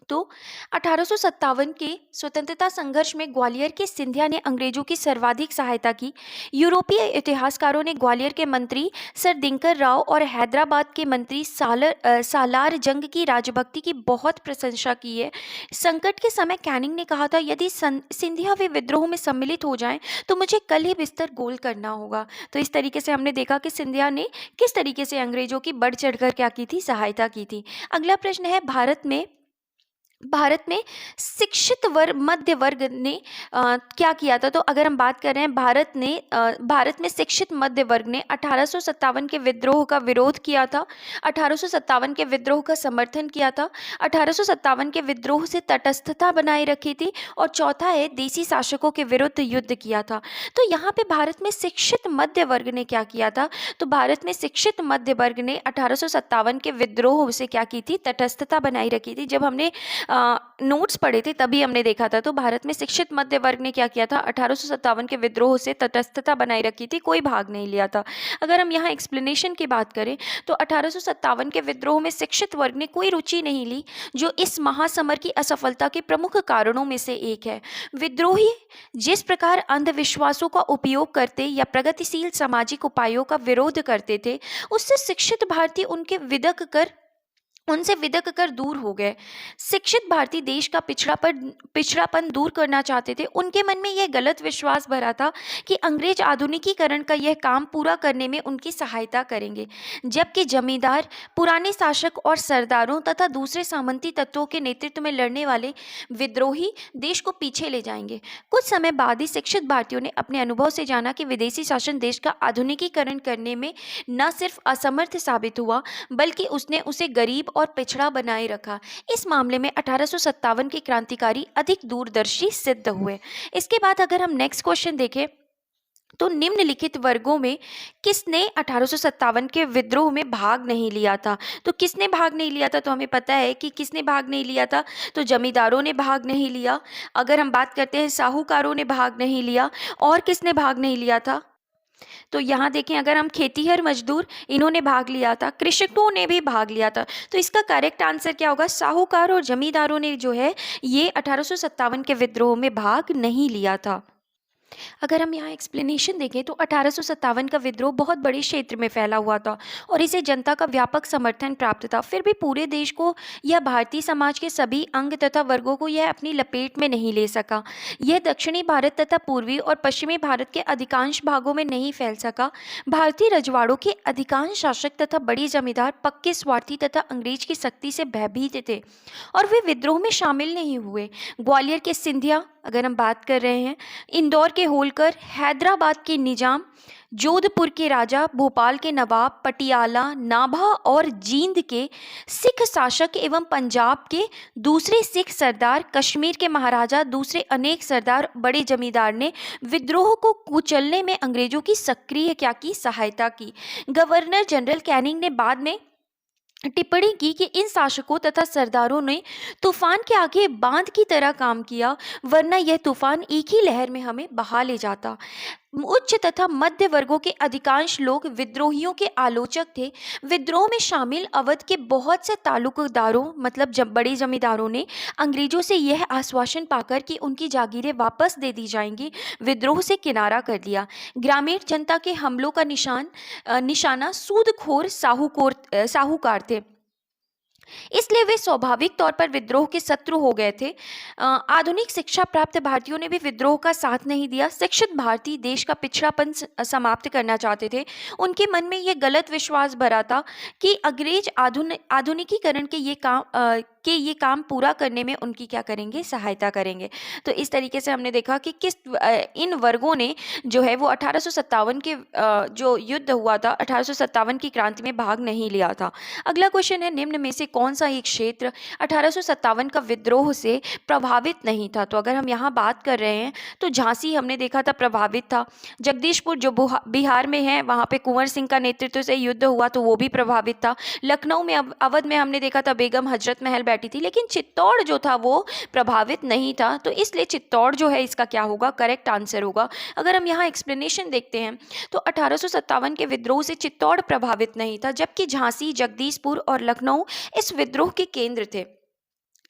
तो 1857 के स्वतंत्रता संघर्ष में ग्वालियर के सिंधिया ने अंग्रेजों की सर्वाधिक सहायता की। यूरोपीय इतिहासकारों ने ग्वालियर के मंत्री सर दिनकर राव और हैदराबाद के मंत्री सालार जंग की राजभक्ति की बहुत प्रशंसा की है। संकट के समय कैनिंग ने कहा था, यदि सिंधिया वे विद्रोह में सम्मिलित हो जाएं तो मुझे कल ही बिस्तर गोल करना होगा। तो इस तरीके से हमने देखा कि सिंधिया ने किस तरीके से अंग्रेजों की बढ़ चढ़कर क्या की थी? सहायता की थी। अगला प्रश्न है, भारत में शिक्षित मध्य वर्ग ने क्या किया था? तो अगर हम बात कर रहे हैं भारत में शिक्षित मध्य वर्ग ने 1857 के विद्रोह का विरोध किया था, 1857 के विद्रोह का समर्थन किया था, 1857 के विद्रोह से तटस्थता बनाए रखी थी, और चौथा है देसी शासकों के विरुद्ध युद्ध किया था। तो यहाँ पे भारत में शिक्षित मध्य वर्ग ने क्या किया था? तो भारत में शिक्षित मध्य वर्ग ने 1857 के विद्रोह से क्या की थी? तटस्थता बनाई रखी थी। जब हमने नोट्स पढ़े थे तभी हमने देखा था। तो भारत में शिक्षित मध्य वर्ग ने क्या किया था, 1857 के विद्रोह से तटस्थता बनाए रखी थी, कोई भाग नहीं लिया था। अगर हम यहाँ एक्सप्लेनेशन की बात करें तो 1857 के विद्रोह में शिक्षित वर्ग ने कोई रुचि नहीं ली, जो इस महासमर की असफलता के प्रमुख कारणों में से एक है। विद्रोही जिस प्रकार अंधविश्वासों का उपयोग करते या प्रगतिशील सामाजिक उपायों का विरोध करते थे, उससे शिक्षित भारतीय उनसे विदक कर दूर हो गए। शिक्षित भारतीय देश का पिछड़ापन दूर करना चाहते थे। उनके मन में यह गलत विश्वास भरा था कि अंग्रेज आधुनिकीकरण का यह काम पूरा करने में उनकी सहायता करेंगे, जबकि जमींदार, पुराने शासक और सरदारों तथा दूसरे सामंती तत्वों के नेतृत्व में लड़ने वाले विद्रोही देश को पीछे ले जाएंगे। कुछ समय बाद ही शिक्षित भारतीयों ने अपने अनुभव से जाना कि विदेशी शासन देश का आधुनिकीकरण करने में न सिर्फ असमर्थ साबित हुआ, बल्कि उसने उसे गरीब और पिछड़ा बनाए रखा। इस मामले में 1857 के क्रांतिकारी अधिक दूरदर्शी सिद्ध हुए। इसके बाद अगर हम नेक्स्ट क्वेश्चन देखें तो निम्नलिखित वर्गों में किसने 1857 के विद्रोह में भाग नहीं लिया था। तो किसने भाग नहीं लिया था, तो हमें पता है कि किसने भाग नहीं लिया था, तो जमींदारों ने भाग नहीं लिया। अगर हम बात करते हैं साहूकारों ने भाग नहीं लिया, और किसने भाग नहीं लिया था, तो यहाँ देखें अगर हम खेतीहर मजदूर, इन्होंने भाग लिया था। कृषकों ने भी भाग लिया था। तो इसका करेक्ट आंसर क्या होगा, साहूकार और जमींदारों ने जो है ये 1857 के विद्रोह में भाग नहीं लिया था। अगर हम यहाँ एक्सप्लेनेशन देखें तो 1857 का विद्रोह बहुत बड़े क्षेत्र में फैला हुआ था और इसे जनता का व्यापक समर्थन प्राप्त था। फिर भी पूरे देश को यह भारतीय समाज के सभी अंग तथा वर्गों को यह अपनी लपेट में नहीं ले सका। यह दक्षिणी भारत तथा पूर्वी और पश्चिमी भारत के अधिकांश भागों में नहीं फैल सका। भारतीय रजवाड़ों के अधिकांश शासक तथा बड़े जमींदार पक्के स्वार्थी तथा अंग्रेज की शक्ति से भयभीत थे और वे विद्रोह में शामिल नहीं हुए। ग्वालियर के सिंधिया, अगर हम बात कर रहे हैं, इंदौर के होलकर, हैदराबाद के निजाम, जोधपुर के राजा, भोपाल के नवाब, पटियाला, नाभा और जींद के सिख शासक एवं पंजाब के दूसरे सिख सरदार, कश्मीर के महाराजा, दूसरे अनेक सरदार, बड़े जमींदार ने विद्रोह को कुचलने में अंग्रेजों की सक्रिय सहायता की। गवर्नर जनरल कैनिंग ने बाद में टिप्पणी की कि इन शासकों तथा सरदारों ने तूफान के आगे बांध की तरह काम किया, वरना यह तूफान एक ही लहर में हमें बहा ले जाता। उच्च तथा मध्य वर्गों के अधिकांश लोग विद्रोहियों के आलोचक थे। विद्रोह में शामिल अवध के बहुत से तालुकदारों मतलब बड़े जमींदारों ने अंग्रेजों से यह आश्वासन पाकर कि उनकी जागीरें वापस दे दी जाएंगी, विद्रोह से किनारा कर लिया। ग्रामीण जनता के हमलों का निशाना सूदखोर साहूकार थे, इसलिए वे स्वाभाविक तौर पर विद्रोह के शत्रु हो गए थे। आधुनिक शिक्षा प्राप्त भारतीयों ने भी विद्रोह का साथ नहीं दिया। शिक्षित भारतीय देश का पिछड़ापन समाप्त करना चाहते थे। उनके मन में यह गलत विश्वास भरा था कि अंग्रेज आधुनिकीकरण के ये काम पूरा करने में उनकी क्या करेंगे, सहायता करेंगे। तो इस तरीके से हमने देखा कि इन वर्गों ने जो है वो 1857 के जो युद्ध हुआ था, 1857 की क्रांति में भाग नहीं लिया था। अगला क्वेश्चन है, निम्न में से कौन सा एक क्षेत्र 1857 का विद्रोह से प्रभावित नहीं था। तो अगर हम यहाँ बात कर रहे हैं तो झांसी हमने देखा था प्रभावित था। जगदीशपुर जो बिहार में है, वहाँ पे कुंवर सिंह का नेतृत्व से युद्ध हुआ तो वो भी प्रभावित था। लखनऊ में अवध में हमने देखा था बेगम हजरत महल बैठी थी, लेकिन चित्तौड़ जो था वो प्रभावित नहीं था। तो इसलिए चित्तौड़ जो है इसका क्या होगा, करेक्ट आंसर होगा। अगर हम यहाँ एक्सप्लेनेशन देखते हैं तो 1857 के विद्रोह से चित्तौड़ प्रभावित नहीं था, जबकि झांसी, जगदीशपुर और लखनऊ इस विद्रोह के केंद्र थे।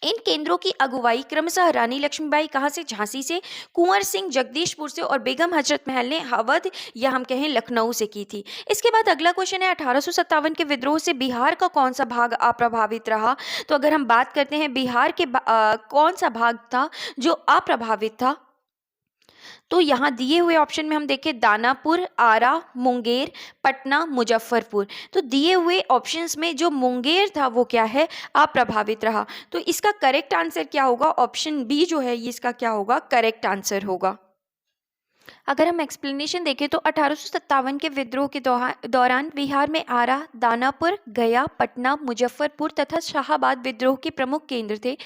इन केंद्रों की अगुवाई क्रमशः रानी लक्ष्मीबाई कहाँ से, झांसी से, कुंवर सिंह जगदीशपुर से और बेगम हजरत महल ने अवध या हम कहें लखनऊ से की थी। इसके बाद अगला क्वेश्चन है, 1857 के विद्रोह से बिहार का कौन सा भाग अप्रभावित रहा। तो अगर हम बात करते हैं बिहार के कौन सा भाग था जो अप्रभावित था, तो यहाँ दिए हुए ऑप्शन में हम देखें दानापुर, आरा, मुंगेर, पटना, मुजफ्फरपुर। तो दिए हुए ऑप्शंस में जो मुंगेर था वो क्या है, अप्रभावित रहा। तो इसका करेक्ट आंसर क्या होगा, ऑप्शन बी जो है ये इसका क्या होगा, करेक्ट आंसर होगा। अगर हम एक्सप्लेनेशन देखें तो 1857 के विद्रोह के दौरान बिहार में आरा, दानापुर, गया, पटना, मुजफ्फरपुर तथा शाहाबाद विद्रोह के प्रमुख केंद्र थे,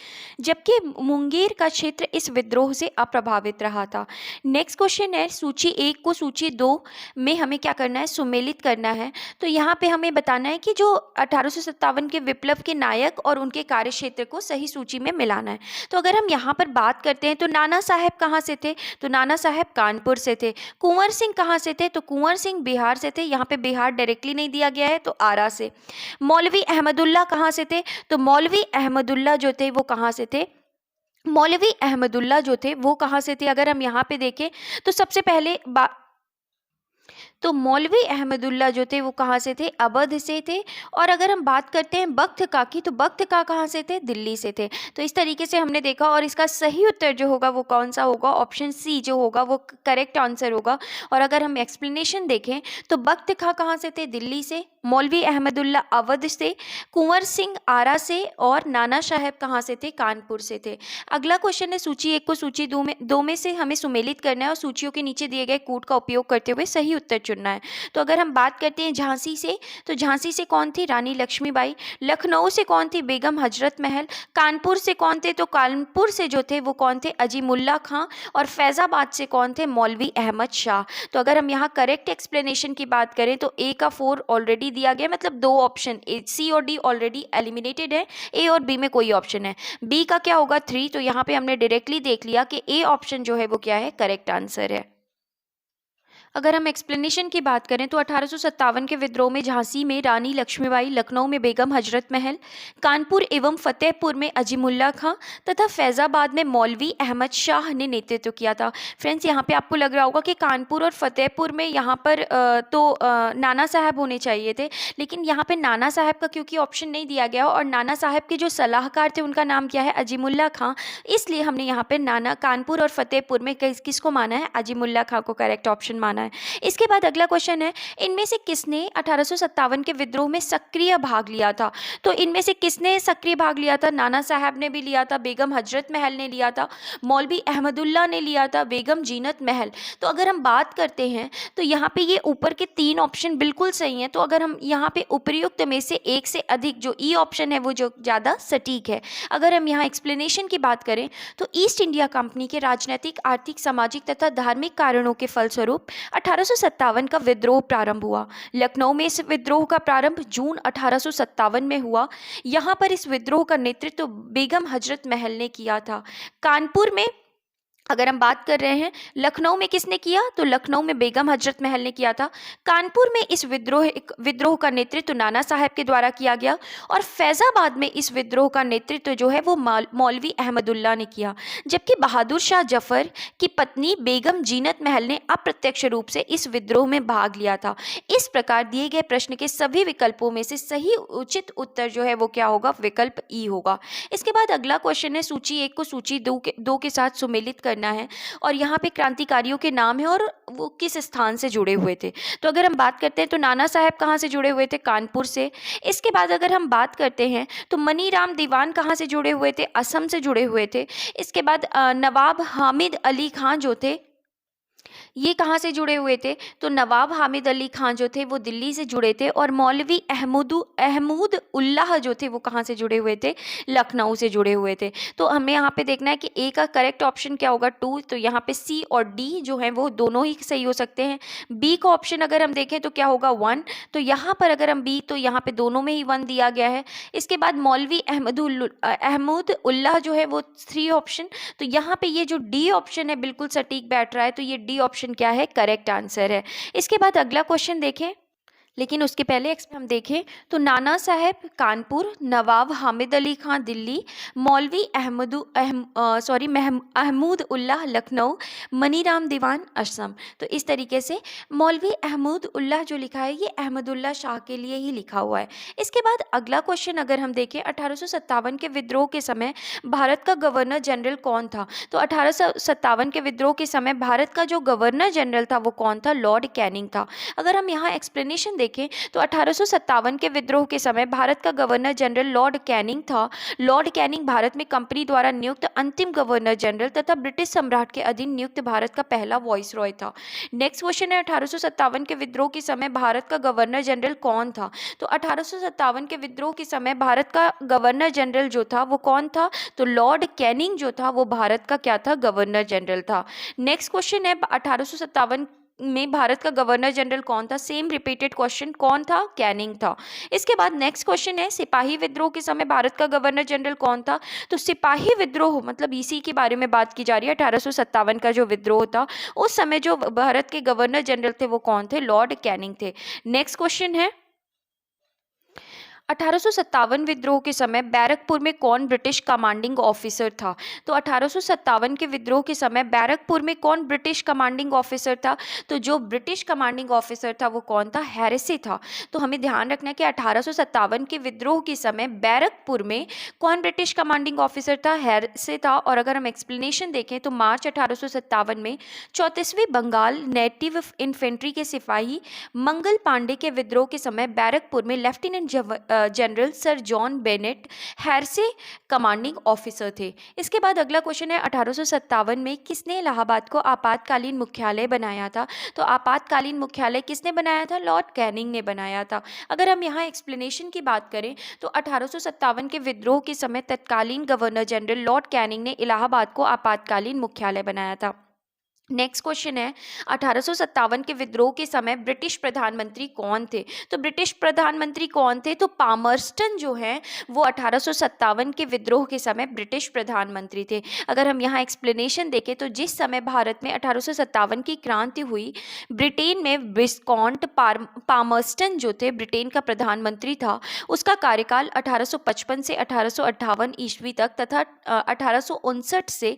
जबकि मुंगेर का क्षेत्र इस विद्रोह से अप्रभावित रहा था। नेक्स्ट क्वेश्चन है, सूची 1 को सूची 2 में हमें क्या करना है, सुमेलित करना है। तो यहाँ पे हमें बताना है कि जो 1857 के विप्लव के नायक और उनके कार्य क्षेत्र को सही सूची में मिलाना है। तो अगर हम यहाँ पर बात करते हैं तो नाना साहेब कहाँ से थे, तो नाना साहेब कानपुर से थे। कुंवर सिंह कहाँ से थे, तो कुंवर सिंह बिहार से थे। यहाँ पे बिहार डायरेक्टली नहीं दिया गया है तो आरा से। मौलवी अहमदुल्ला कहाँ से थे, तो मौलवी अहमदुल्ला जो थे वो कहाँ से थे, मौलवी अहमदुल्ला जो थे वो कहाँ से थे। अगर हम यहाँ पे देखें तो सबसे पहले तो मौलवी अहमदुल्ला जो थे वो कहाँ से थे, अवध से थे। और अगर हम बात करते हैं बख्त का की, तो बख्त का कहाँ से थे, दिल्ली से थे। तो इस तरीके से हमने देखा और इसका सही उत्तर जो होगा वो कौन सा होगा, ऑप्शन सी जो होगा वो करेक्ट आंसर होगा। और अगर हम एक्सप्लेनेशन देखें तो बख्त खा कहाँ से थे, दिल्ली से, मौलवी अहमदुल्ला अवध से, कुंवर सिंह आरा से और नाना साहेब कहाँ से थे, कानपुर से थे। अगला क्वेश्चन है, सूची 1 को सूची 2 में से हमें सुमेलित करना है और सूचियों के नीचे दिए गए कूट का उपयोग करते हुए सही उत्तर चुनना है। तो अगर हम बात करते हैं झांसी से, तो झांसी से कौन थी, रानी लक्ष्मीबाई। लखनऊ से कौन थी, बेगम हजरत महल। कानपुर से कौन थे, तो कानपुर से जो थे वो कौन थे, अजीमुल्ला खां। और फैजाबाद से कौन थे, मौलवी अहमद शाह। तो अगर हम यहाँ करेक्ट एक्सप्लेनेशन की बात करें तो ए का 4 ऑलरेडी दिया गया, मतलब 2 ऑप्शन सी और डी ऑलरेडी एलिमिनेटेड है, ए और बी में कोई ऑप्शन है। बी का क्या होगा, 3। तो यहाँ पे हमने डायरेक्टली देख लिया कि ए ऑप्शन जो है वो क्या है, करेक्ट आंसर है। अगर हम एक्सप्लेनेशन की बात करें तो 1857 के विद्रोह में झांसी में रानी लक्ष्मीबाई, लखनऊ में बेगम हजरत महल, कानपुर एवं फतेहपुर में अजीमुल्ला खां तथा फैज़ाबाद में मौलवी अहमद शाह ने नेतृत्व किया था। फ्रेंड्स, यहाँ पे आपको लग रहा होगा कि कानपुर और फतेहपुर में यहाँ पर नाना साहब होने चाहिए थे, लेकिन यहाँ पे नाना साहब का क्योंकि ऑप्शन नहीं दिया गया और नाना साहब के जो सलाहकार थे उनका नाम क्या है, अजीमुल्ला खां, इसलिए हमने यहाँ पे कानपुर और फतेहपुर में किसको माना है, अजीमुल्ला खां को करेक्ट ऑप्शन माना है। इसके बाद अगला क्वेश्चन है, इनमें से किसने 1857 के विद्रोह में सक्रिय भाग लिया था। तो इनमें से किसने सक्रिय भाग लिया था, नाना साहब ने भी लिया था, बेगम हजरत महल ने लिया था, मौलवी अहमदुल्ला ने लिया था, बेगम जीनत महल। तो अगर हम बात करते हैं तो यहाँ पे ये ऊपर के 3 ऑप्शन बिल्कुल सही हैं। तो अगर हम यहाँ पे उपयुक्त में से एक से अधिक जो ई ऑप्शन है वो जो ज़्यादा सटीक है। अगर हम यहाँ एक्सप्लेनेशन की बात करें तो ईस्ट इंडिया कंपनी के राजनीतिक, आर्थिक, सामाजिक तथा धार्मिक कारणों के फलस्वरूप 1857 का विद्रोह प्रारंभ हुआ। लखनऊ में इस विद्रोह का प्रारंभ जून 1857 में हुआ। यहाँ पर इस विद्रोह का नेतृत्व बेगम हजरत महल ने किया था। कानपुर में अगर हम बात कर रहे हैं, लखनऊ में किसने किया, तो लखनऊ में बेगम हजरत महल ने किया था। कानपुर में इस विद्रोह का नेतृत्व नाना साहब के द्वारा किया गया और फैज़ाबाद में इस विद्रोह का नेतृत्व जो है वो मौलवी अहमदुल्ला ने किया। जबकि बहादुर शाह जफर की पत्नी बेगम जीनत महल ने अप्रत्यक्ष रूप से इस विद्रोह में भाग लिया था। इस प्रकार दिए गए प्रश्न के सभी विकल्पों में से सही उचित उत्तर जो है वो क्या होगा, विकल्प ई होगा। इसके बाद अगला क्वेश्चन है, सूची 1 को सूची 2 के साथ सुमेलित करना है और यहाँ पे क्रांतिकारियों के नाम है और वो किस स्थान से जुड़े हुए थे। तो अगर हम बात करते हैं तो नाना साहब कहाँ से जुड़े हुए थे, कानपुर से। इसके बाद अगर हम बात करते हैं तो मनी राम दीवान कहाँ से जुड़े हुए थे, असम से जुड़े हुए थे। इसके बाद नवाब हामिद अली खां जो थे ये कहाँ से जुड़े हुए थे, तो नवाब हामिद अली खान जो थे वो दिल्ली से जुड़े थे और मौलवी अहमूद उल्लाह जो थे वो कहाँ से जुड़े हुए थे, लखनऊ से जुड़े हुए थे। तो हमें यहाँ पे देखना है कि ए का करेक्ट ऑप्शन क्या होगा, 2। तो यहाँ पे सी और डी जो है वो दोनों ही सही हो सकते हैं। बी का ऑप्शन अगर हम देखें तो क्या होगा, 1। तो यहाँ पर अगर हम बी, तो यहाँ पे दोनों में ही 1 दिया गया है। इसके बाद मौलवी अहमूद उल्लाह जो है वो 3 ऑप्शन। तो यहाँ पे ये जो डी ऑप्शन है बिल्कुल सटीक बैठ रहा है, तो ये डी ऑप्शन क्या है, करेक्ट आंसर है। इसके बाद अगला क्वेश्चन देखें, लेकिन उसके पहले हम देखें तो नाना साहब कानपुर, नवाब हामिद अली खां दिल्ली, मौलवी अहमूद उल्लाह लखनऊ, मनीराम दीवान असम। तो इस तरीके से मौलवी अहमूद उल्लाह जो लिखा है ये अहमदुल्ला शाह के लिए ही लिखा हुआ है। इसके बाद अगला क्वेश्चन अगर हम देखें, 1857 के विद्रोह के समय भारत का गवर्नर जनरल कौन था। तो 1857 के विद्रोह के समय भारत का जो गवर्नर जनरल था वो कौन था, लॉर्ड कैनिंग था। अगर हम यहाँ एक्सप्लेनेशन देखें तो 1857 के विद्रोह के समय भारत का गवर्नर जनरल लॉर्ड कैनिंग था। लॉर्ड कैनिंग भारत में कंपनी द्वारा नियुक्त अंतिम गवर्नर जनरल तथा ब्रिटिश सम्राट के अधीन नियुक्त भारत का पहला वॉइसरॉय था। नेक्स्ट क्वेश्चन है 1857 के विद्रोह के समय भारत का गवर्नर जनरल कौन था? तो 1857 के विद्रोह के समय भारत का गवर्नर जनरल जो था वो कौन था? तो लॉर्ड कैनिंग जो था वो भारत का क्या था? गवर्नर जनरल था। नेक्स्ट क्वेश्चन है 1857 में भारत का गवर्नर जनरल कौन था? सेम रिपीटेड क्वेश्चन, कौन था? कैनिंग था। इसके बाद नेक्स्ट क्वेश्चन है सिपाही विद्रोह के समय भारत का गवर्नर जनरल कौन था? तो सिपाही विद्रोह मतलब इसी के बारे में बात की जा रही है। 1857 का जो विद्रोह था उस समय जो भारत के गवर्नर जनरल थे वो कौन थे? लॉर्ड कैनिंग थे। नेक्स्ट क्वेश्चन है 1857 विद्रोह के समय बैरकपुर में कौन ब्रिटिश कमांडिंग ऑफिसर था? तो 1857 के विद्रोह के समय बैरकपुर में कौन ब्रिटिश कमांडिंग ऑफिसर था? तो जो ब्रिटिश कमांडिंग ऑफिसर था वो कौन था? हैरिसे था। तो हमें ध्यान रखना है कि 1857 के विद्रोह के समय बैरकपुर में कौन ब्रिटिश कमांडिंग ऑफिसर था? हैरिसे था। और अगर हम एक्सप्लेनेशन देखें तो मार्च 1857 में 34वीं बंगाल नेटिव इन्फेंट्री के सिपाही मंगल पांडे के विद्रोह के समय बैरकपुर में lieutenant general sir John Bennet Hearsey commanding officer थे। इसके बाद अगला क्वेश्चन है 1857 में किसने इलाहाबाद को आपातकालीन मुख्यालय बनाया था? तो आपातकालीन मुख्यालय किसने बनाया था? लॉर्ड कैनिंग ने बनाया था। अगर हम यहाँ एक्सप्लेनेशन की बात करें तो 1857 के विद्रोह के समय तत्कालीन गवर्नर जनरल लॉर्ड कैनिंग ने इलाहाबाद को आपातकालीन मुख्यालय बनाया था। नेक्स्ट क्वेश्चन है 1857 के विद्रोह के समय ब्रिटिश प्रधानमंत्री कौन थे? तो ब्रिटिश प्रधानमंत्री कौन थे? तो पामर्स्टन जो है वो 1857 के विद्रोह के समय ब्रिटिश प्रधानमंत्री थे। अगर हम यहाँ एक्सप्लेनेशन देखें तो जिस समय भारत में 1857 की क्रांति हुई, ब्रिटेन में विस्कॉन्ट पामर्स्टन जो थे ब्रिटेन का प्रधानमंत्री था। उसका कार्यकाल 1855 से 1858 ईस्वी तक तथा 1859 से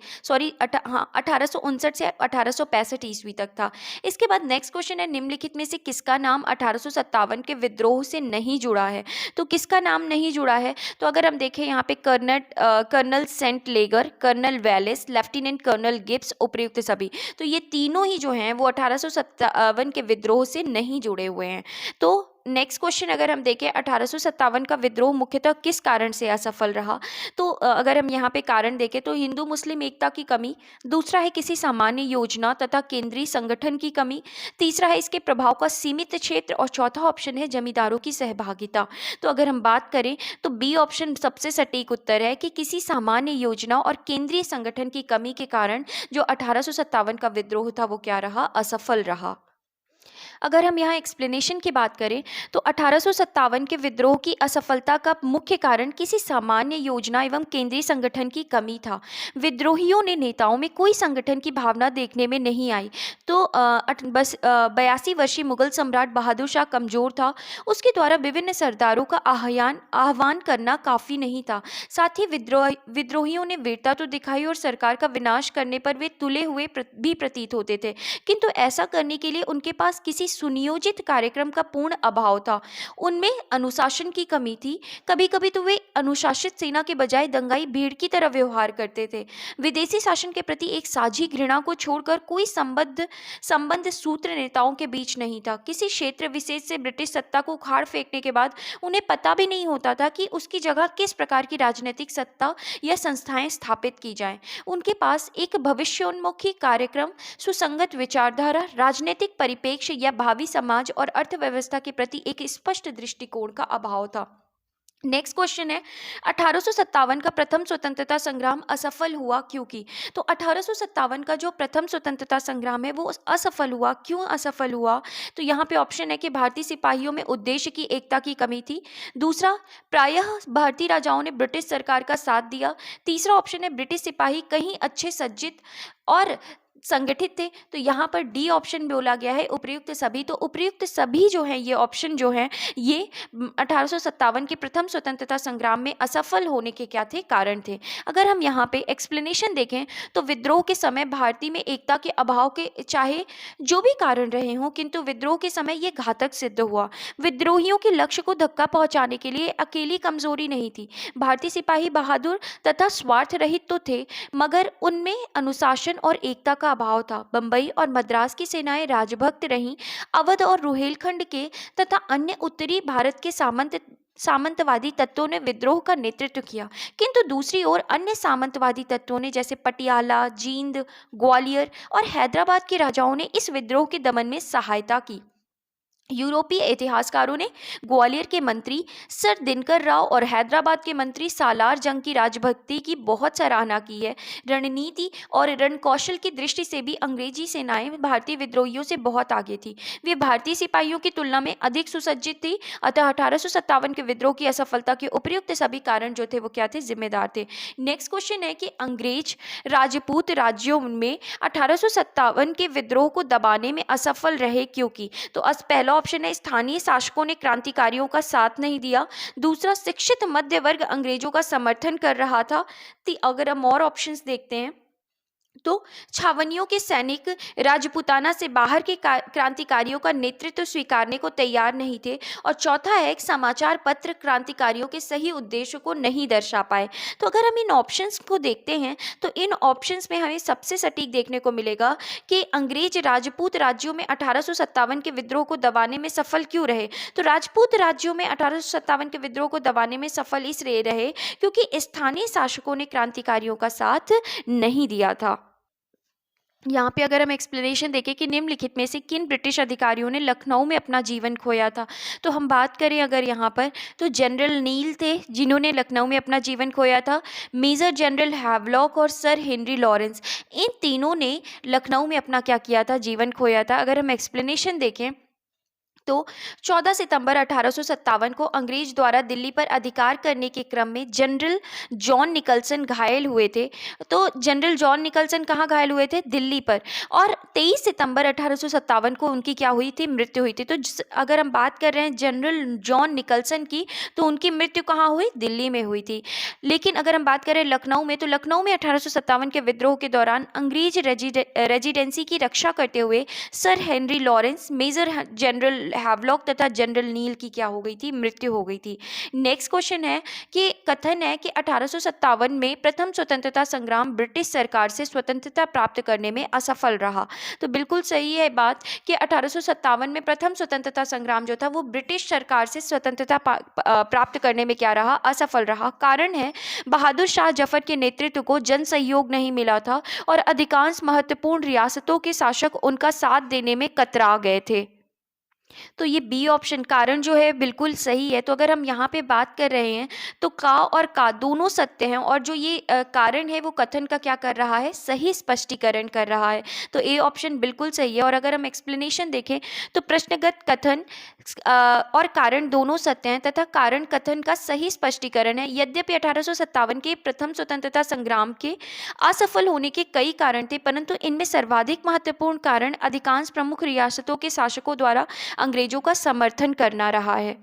1865 ईस्वी तक था। इसके बाद नेक्स्ट क्वेश्चन है निम्नलिखित में से किसका नाम 1857 के विद्रोह से नहीं जुड़ा है? तो किसका नाम नहीं जुड़ा है? तो अगर हम देखें यहाँ पे colonel Saint लेगर, colonel वेलिस, lieutenant colonel Gibbs, उपर्युक्त सभी, तो ये तीनों ही जो हैं वो 1857 के विद्रोह से नहीं जुड़े हुए हैं। तो नेक्स्ट क्वेश्चन अगर हम देखें 1857 का विद्रोह मुख्यतः किस कारण से असफल रहा? तो अगर हम यहाँ पे कारण देखें तो हिंदू मुस्लिम एकता की कमी, दूसरा है किसी सामान्य योजना तथा केंद्रीय संगठन की कमी, तीसरा है इसके प्रभाव का सीमित क्षेत्र और चौथा ऑप्शन है जमींदारों की सहभागिता। तो अगर हम बात करें तो बी ऑप्शन सबसे सटीक उत्तर है कि किसी सामान्य योजना और केंद्रीय संगठन की कमी के कारण जो 1857 का विद्रोह था वो क्या रहा? असफल रहा। अगर हम यहाँ एक्सप्लेनेशन की बात करें तो 1857 के विद्रोह की असफलता का मुख्य कारण किसी सामान्य योजना एवं केंद्रीय संगठन की कमी था। विद्रोहियों ने नेताओं में कोई संगठन की भावना देखने में नहीं आई। तो 82 वर्षीय मुगल सम्राट बहादुर शाह कमजोर था, उसके द्वारा विभिन्न सरदारों का आह्वान करना काफ़ी नहीं था। साथ ही विद्रोहियों ने वीरता तो दिखाई और सरकार का विनाश करने पर वे तुले हुए भी प्रतीत होते थे, किंतु ऐसा करने के लिए उनके पास किसी सुनियोजित कार्यक्रम का पूर्ण अभाव था। उनमें अनुशासन की कमी थी। कभी कभी तो वे अनुशासित सेना के बजाय दंगाई भीड़ की तरह व्यवहार करते थे। विदेशी शासन के प्रति एक साझी घृणा को छोड़कर कोई संबंध सूत्र नेताओं के बीच नहीं था। किसी क्षेत्र विशेष से ब्रिटिश सत्ता को उखाड़ फेंकने के बाद उन्हें पता भी नहीं होता था कि उसकी जगह किस प्रकार की राजनीतिक सत्ता या संस्थाएं स्थापित की जाएं। उनके पास एक भविष्योन्मुखी कार्यक्रम, सुसंगत विचारधारा, राजनीतिक परिप्रेक्ष्य या भावी समाज और अर्थव्यवस्था के प्रति एक स्पष्ट दृष्टिकोण का अभाव था। नेक्स्ट क्वेश्चन है 1857 का प्रथम स्वतंत्रता संग्राम असफल हुआ क्योंकि? तो 1857 का जो प्रथम स्वतंत्रता संग्राम है वो असफल हुआ। क्यों असफल हुआ? तो यहाँ पे ऑप्शन है कि भारतीय सिपाहियों में उद्देश्य की एकता की कमी थी, दूसरा प्रायः भारतीय राजाओं ने ब्रिटिश सरकार का साथ दिया, तीसरा ऑप्शन है ब्रिटिश सिपाही कहीं अच्छे सज्जित और संगठित थे। तो यहाँ पर डी ऑप्शन बोला गया है उपर्युक्त सभी। तो उपर्युक्त सभी जो है ये ऑप्शन जो है ये 1857 के प्रथम स्वतंत्रता संग्राम में असफल होने के क्या थे? कारण थे। अगर हम यहाँ पे एक्सप्लेनेशन देखें तो विद्रोह के समय भारतीय में एकता के अभाव के चाहे जो भी कारण रहे हों, किंतु विद्रोह के समय ये घातक सिद्ध हुआ। विद्रोहियों के लक्ष्य को धक्का पहुंचाने के लिए अकेली कमजोरी नहीं थी। भारतीय सिपाही बहादुर तथा स्वार्थ रहित तो थे, मगर उनमें अनुशासन और एकता का अभाव था। बंबई और मद्रास की सेनाएं राजभक्त रहीं। अवध और रुहेलखंड के तथा अन्य उत्तरी भारत के सामंतवादी तत्वों ने विद्रोह का नेतृत्व किया, किंतु दूसरी ओर अन्य सामंतवादी तत्वों ने जैसे पटियाला, जींद, ग्वालियर और हैदराबाद के राजाओं ने इस विद्रोह के दमन में सहायता की। यूरोपीय इतिहासकारों ने ग्वालियर के मंत्री सर दिनकर राव और हैदराबाद के मंत्री सालार जंग की राजभक्ति की बहुत सराहना की है। रणनीति और रणकौशल की दृष्टि से भी अंग्रेजी सेनाएं भारतीय विद्रोहियों से बहुत आगे थी। वे भारतीय सिपाहियों की तुलना में अधिक सुसज्जित थी। अतः 1857 के विद्रोह की असफलता के उपयुक्त सभी कारण जो थे वो क्या थे, जिम्मेदार थे। नेक्स्ट क्वेश्चन है कि अंग्रेज राजपूत राज्यों में 1857 के विद्रोह को दबाने में असफल रहे क्योंकि, तो पहला ऑप्शन है स्थानीय शासकों ने क्रांतिकारियों का साथ नहीं दिया। दूसरा, शिक्षित मध्य वर्ग अंग्रेजों का समर्थन कर रहा था। अगर हम और ऑप्शंस देखते हैं तो छावनियों के सैनिक राजपूताना से बाहर के क्रांतिकारियों का नेतृत्व स्वीकारने को तैयार नहीं थे। और चौथा है कि समाचार पत्र क्रांतिकारियों के सही उद्देश्य को नहीं दर्शा पाए। तो अगर हम इन ऑप्शंस को देखते हैं तो इन ऑप्शंस में हमें सबसे सटीक देखने को मिलेगा कि अंग्रेज राजपूत राज्यों में 1857 के विद्रोह को दबाने में सफल क्यों रहे। तो राजपूत राज्यों में 1857 के विद्रोह को दबाने में सफल इसलिए रहे क्योंकि स्थानीय शासकों ने क्रांतिकारियों का साथ नहीं दिया था। यहाँ पे अगर हम एक्सप्लेनेशन देखें कि निम्नलिखित में से किन ब्रिटिश अधिकारियों ने लखनऊ में अपना जीवन खोया था, तो हम बात करें अगर यहाँ पर तो जनरल नील थे जिन्होंने लखनऊ में अपना जीवन खोया था। मेजर जनरल हैवलॉक और सर हेनरी लॉरेंस, इन तीनों ने लखनऊ में अपना क्या किया था, जीवन खोया था। अगर हम एक्सप्लेनेशन देखें तो 14 सितंबर 1857 को अंग्रेज द्वारा दिल्ली पर अधिकार करने के क्रम में जनरल जॉन निकलसन घायल हुए थे। तो जनरल जॉन निकलसन कहाँ घायल हुए थे, दिल्ली पर। और 23 सितंबर 1857 को उनकी क्या हुई थी, मृत्यु हुई थी। तो अगर हम बात कर रहे हैं जनरल जॉन निकलसन की, तो उनकी मृत्यु कहाँ हुई, दिल्ली में हुई थी। लेकिन अगर हम बात करें लखनऊ में, तो लखनऊ में 1857 के विद्रोह के दौरान अंग्रेज रेजिडेंसी की रक्षा करते हुए sir Henry Lawrence, major general Havelock तथा जनरल नील की क्या हो गई थी, मृत्यु हो गई थी। नेक्स्ट क्वेश्चन है कि कथन है कि 1857 में प्रथम स्वतंत्रता संग्राम ब्रिटिश सरकार से स्वतंत्रता प्राप्त करने में असफल रहा। तो बिल्कुल सही है बात कि 1857 में प्रथम स्वतंत्रता संग्राम जो था वो ब्रिटिश सरकार से स्वतंत्रता प्राप्त करने में क्या रहा, असफल रहा। कारण है बहादुर शाह जफर के नेतृत्व को जन सहयोग नहीं मिला था और अधिकांश महत्वपूर्ण रियासतों के शासक उनका साथ देने में कतरा गए थे। तो ये बी ऑप्शन कारण जो है बिल्कुल सही है। तो अगर हम यहाँ पे बात कर रहे हैं तो का और का दोनों सत्य हैं और जो ये कारण है वो कथन का क्या कर रहा है, सही स्पष्टीकरण कर रहा है। तो ए ऑप्शन बिल्कुल सही है। और अगर हम एक्सप्लेनेशन देखें तो प्रश्नगत कथन और कारण दोनों सत्य हैं तथा कारण कथन का सही स्पष्टीकरण है। यद्यपि 1857 के प्रथम स्वतंत्रता संग्राम के असफल होने के कई कारण थे, परंतु इनमें सर्वाधिक महत्वपूर्ण कारण अधिकांश प्रमुख रियासतों के शासकों द्वारा अंग्रेजों का समर्थन करना रहा है।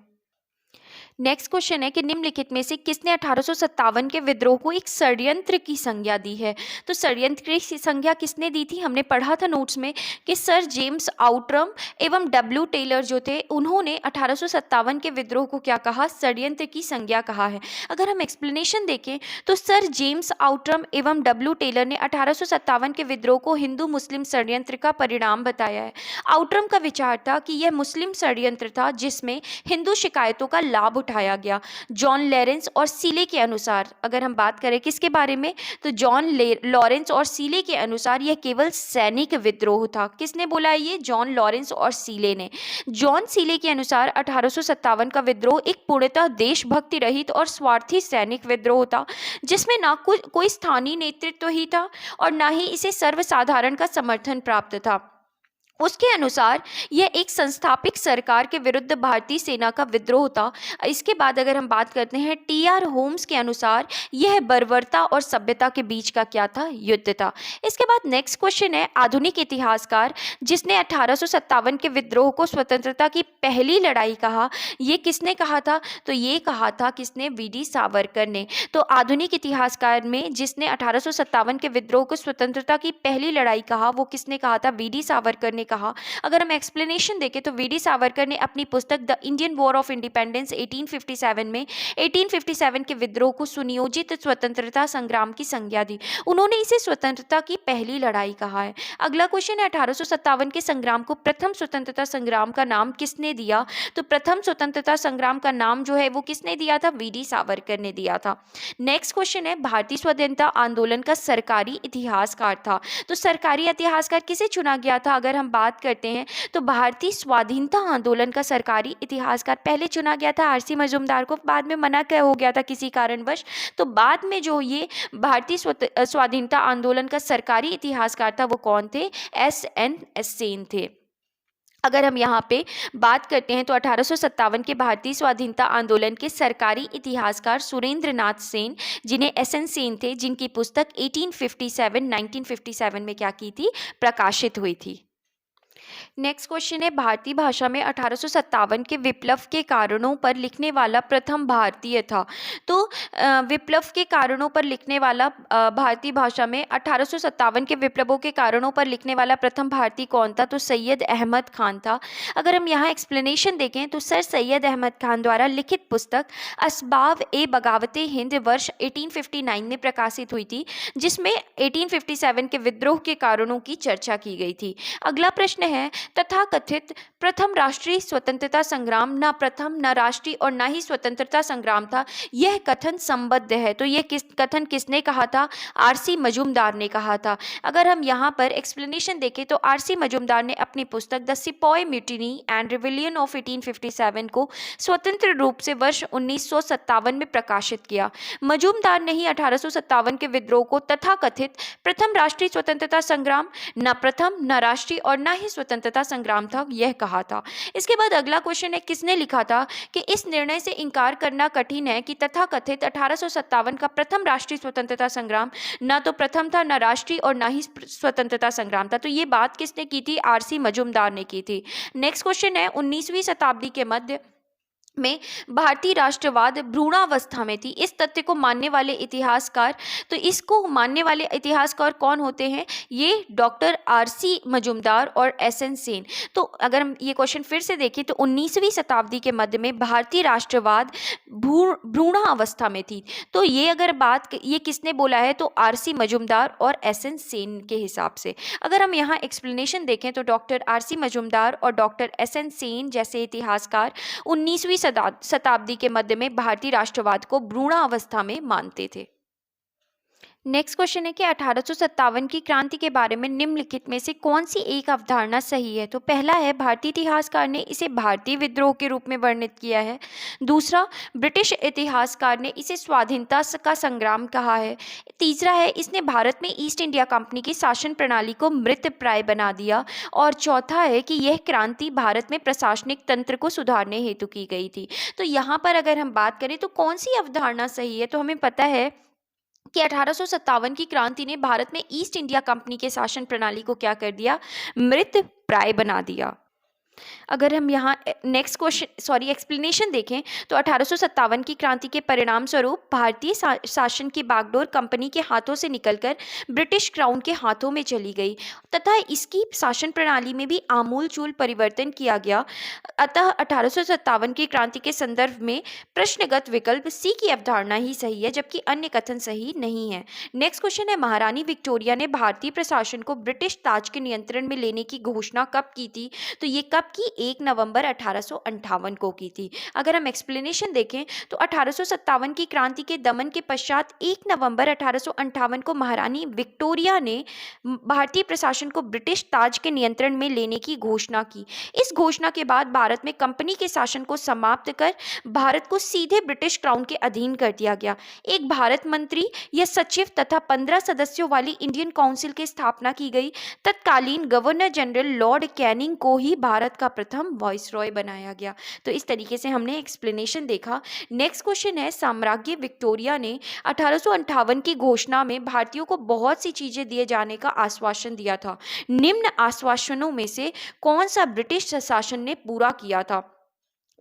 नेक्स्ट क्वेश्चन है कि निम्नलिखित में से किसने 1857 के विद्रोह को एक षड्यंत्र की संज्ञा दी है। तो षड्यंत्र की संज्ञा किसने दी थी, हमने पढ़ा था नोट्स में कि सर जेम्स आउटरम एवं डब्ल्यू टेलर जो थे उन्होंने 1857 के विद्रोह को क्या कहा, षड्यंत्र की संज्ञा कहा है। अगर हम एक्सप्लेनेशन देखें तो सर जेम्स आउटरम एवं डब्ल्यू टेलर ने 1857 के विद्रोह को हिंदू मुस्लिम षड्यंत्र का परिणाम बताया है। आउटरम का विचार था कि यह मुस्लिम षड्यंत्र था जिसमें हिंदू शिकायतों का लाभ उठाया गया। जॉन लॉरेंस और सीले के अनुसार, अगर हम बात करें किसके बारे में, तो जॉन लॉरेंस और सीले के अनुसार यह केवल सैनिक विद्रोह था। किसने बोला ये, जॉन लॉरेंस और सीले ने। जॉन सीले के अनुसार 1857 का विद्रोह एक पूर्णतः देशभक्ति रहित और स्वार्थी सैनिक विद्रोह था जिसमें ना कोई स्थानीय नेतृत्व ही था और ना ही इसे सर्वसाधारण का समर्थन प्राप्त था। उसके अनुसार यह एक संस्थापित सरकार के विरुद्ध भारतीय सेना का विद्रोह था। इसके बाद अगर हम बात करते हैं टी.आर. होम्स के अनुसार यह बर्बरता और सभ्यता के बीच का क्या था, युद्ध था। इसके बाद नेक्स्ट क्वेश्चन है आधुनिक इतिहासकार जिसने 1857 के विद्रोह को स्वतंत्रता की पहली लड़ाई कहा, ये किसने कहा था, तो ये कहा था किसने, वी.डी. सावरकर ने। तो आधुनिक इतिहासकार में जिसने 1857 के विद्रोह को स्वतंत्रता की पहली लड़ाई कहा वो किसने कहा था, वी.डी. सावरकर ने किसने कहा? अगर हम एक्सप्लेनेशन देखें तो वीडी सावरकर ने अपनी पुस्तक the Indian war of independence 1857 में 1857 के विद्रोह को सुनियोजित स्वतंत्रता संग्राम की संज्ञा दी। उन्होंने इसे स्वतंत्रता की पहली लड़ाई कहा है। अगला क्वेश्चन है 1857 के संग्राम को प्रथम स्वतंत्रता संग्राम का नाम किसने दिया? तो प्रथम स्वतंत्रता संग्राम का नाम जो है वो किसने दिया था? वीडी सावरकर ने दिया था। नेक्स्ट क्वेश्चन है भारतीय स्वतंत्रता आंदोलन का सरकारी इतिहासकार था। तो सरकारी इतिहासकार किसे चुना गया था? अगर हम बात करते हैं तो भारतीय स्वाधीनता आंदोलन का सरकारी इतिहासकार पहले चुना गया था आरसी मजूमदार को, बाद में मना क्या हो गया था किसी कारणवश। तो बाद में जो ये भारतीय स्वाधीनता आंदोलन का सरकारी इतिहासकार था वो कौन थे? एस.एन. सेन थे। अगर हम यहाँ पे बात करते हैं तो 1857 के भारतीय स्वाधीनता आंदोलन के सरकारी इतिहासकार सुरेंद्र नाथ सेन, जिन्हें एस.एन. सेन थे, जिनकी पुस्तक 1957 में क्या की थी? प्रकाशित हुई थी। नेक्स्ट क्वेश्चन है भारतीय भाषा में 1857 के विप्लव के कारणों पर लिखने वाला प्रथम भारतीय था। तो विप्लव के कारणों पर लिखने वाला भारतीय भाषा में 1857 के विप्लवों के कारणों पर लिखने वाला प्रथम भारतीय कौन था? तो सैयद अहमद खान था। अगर हम यहाँ एक्सप्लेनेशन देखें तो सर सैयद अहमद खान द्वारा लिखित पुस्तक असबाब ए बगावत हिंद वर्ष 1859 में प्रकाशित हुई थी, जिसमें 1857 के विद्रोह के कारणों की चर्चा की गई थी। अगला प्रश्न है तथाकथित प्रथम राष्ट्रीय स्वतंत्रता संग्राम न प्रथम, न राष्ट्रीय और न ही स्वतंत्रता संग्राम था, यह कथन संबद्ध है। तो यह कथन किसने कहा था? आरसी मजूमदार ने कहा था। अगर हम यहाँ पर एक्सप्लेनेशन देखें तो आरसी मजूमदार ने अपनी पुस्तक the sepoy mutiny and rebellion of 1857 को स्वतंत्र रूप से वर्ष 1957 में प्रकाशित किया। मजूमदार ने ही 1857 के विद्रोह को तथाकथित प्रथम राष्ट्रीय स्वतंत्रता संग्राम, न प्रथम, न राष्ट्रीय और न ही स्वतंत्रता संग्राम था, यह कहा था। इसके बाद अगला क्वेश्चन है किसने लिखा था कि इस निर्णय से इनकार करना कठिन है कि तथाकथित 1857 का प्रथम राष्ट्रीय स्वतंत्रता संग्राम न तो प्रथम था, न राष्ट्रीय और न ही स्वतंत्रता संग्राम था। तो ये बात किसने की थी? आरसी मजूमदार ने की थी। नेक्स्ट क्वेश्चन है 19वीं शताब्दी के मध्य में भारतीय राष्ट्रवाद भ्रूणावस्था में थी। इस तथ्य को मानने वाले इतिहासकार, तो इसको मानने वाले इतिहासकार कौन होते हैं? ये डॉक्टर आरसी मजूमदार और एस.एन. सेन। तो अगर हम ये क्वेश्चन फिर से देखें तो 19वीं शताब्दी के मध्य में भारतीय राष्ट्रवाद भ्रूणावस्था में थी। तो ये अगर बात ये किसने बोला है? तो आरसी मजूमदार और एस.एन. सेन के हिसाब से। अगर हम यहाँ एक्सप्लेनेशन देखें तो डॉक्टर आरसी मजूमदार और डॉक्टर एस.एन. सेन जैसे इतिहासकार 19वीं शताब्दी के मध्य में भारतीय राष्ट्रवाद को भ्रूणावस्था में मानते थे। नेक्स्ट क्वेश्चन है कि 1857 की क्रांति के बारे में निम्नलिखित में से कौन सी एक अवधारणा सही है? तो पहला है भारतीय इतिहासकार ने इसे भारतीय विद्रोह के रूप में वर्णित किया है। दूसरा, ब्रिटिश इतिहासकार ने इसे स्वाधीनता का संग्राम कहा है। तीसरा है इसने भारत में ईस्ट इंडिया कंपनी की शासन प्रणाली को मृतप्राय बना दिया। और चौथा है कि यह क्रांति भारत में प्रशासनिक तंत्र को सुधारने हेतु की गई थी। तो यहाँ पर अगर हम बात करें तो कौन सी अवधारणा सही है? तो हमें पता है कि 1857 की क्रांति ने भारत में ईस्ट इंडिया कंपनी के शासन प्रणाली को क्या कर दिया? मृत प्राय बना दिया। अगर हम यहाँ नेक्स्ट क्वेश्चन एक्सप्लेनेशन देखें तो 1857 की क्रांति के परिणाम स्वरूप भारतीय शासन की बागडोर कंपनी के हाथों से निकलकर ब्रिटिश क्राउन के हाथों में चली गई तथा इसकी शासन प्रणाली में भी आमूलचूल परिवर्तन किया गया। अतः 1857 की क्रांति के संदर्भ में प्रश्नगत विकल्प सी की अवधारणा ही सही है, जबकि अन्य कथन सही नहीं है। नेक्स्ट क्वेश्चन है महारानी विक्टोरिया ने भारतीय प्रशासन को ब्रिटिश ताज के नियंत्रण में लेने की घोषणा कब की थी? तो ये कब की? 1 नवंबर 1858 को की थी। अगर हम एक्सप्लेनेशन देखें तो 1857 की क्रांति के दमन के पश्चात 1 नवंबर 1858 को महारानी विक्टोरिया ने भारतीय प्रशासन को ब्रिटिश ताज के नियंत्रण में लेने की घोषणा की। इस घोषणा के बाद भारत में कंपनी के शासन को समाप्त कर भारत को सीधे ब्रिटिश क्राउन के अधीन कर दिया गया। एक भारत मंत्री या सचिव तथा 15 सदस्यों वाली इंडियन काउंसिल की स्थापना की गई। तत्कालीन गवर्नर जनरल लॉर्ड कैनिंग को ही भारत का प्रथम वाइसरॉय बनाया गया। तो इस तरीके से हमने एक्सप्लेनेशन देखा। नेक्स्ट क्वेश्चन है साम्राज्य विक्टोरिया ने 1858 की घोषणा में भारतीयों को बहुत सी चीजें दिए जाने का आश्वासन दिया था। निम्न आश्वासनों में से कौन सा ब्रिटिश शासन ने पूरा किया था?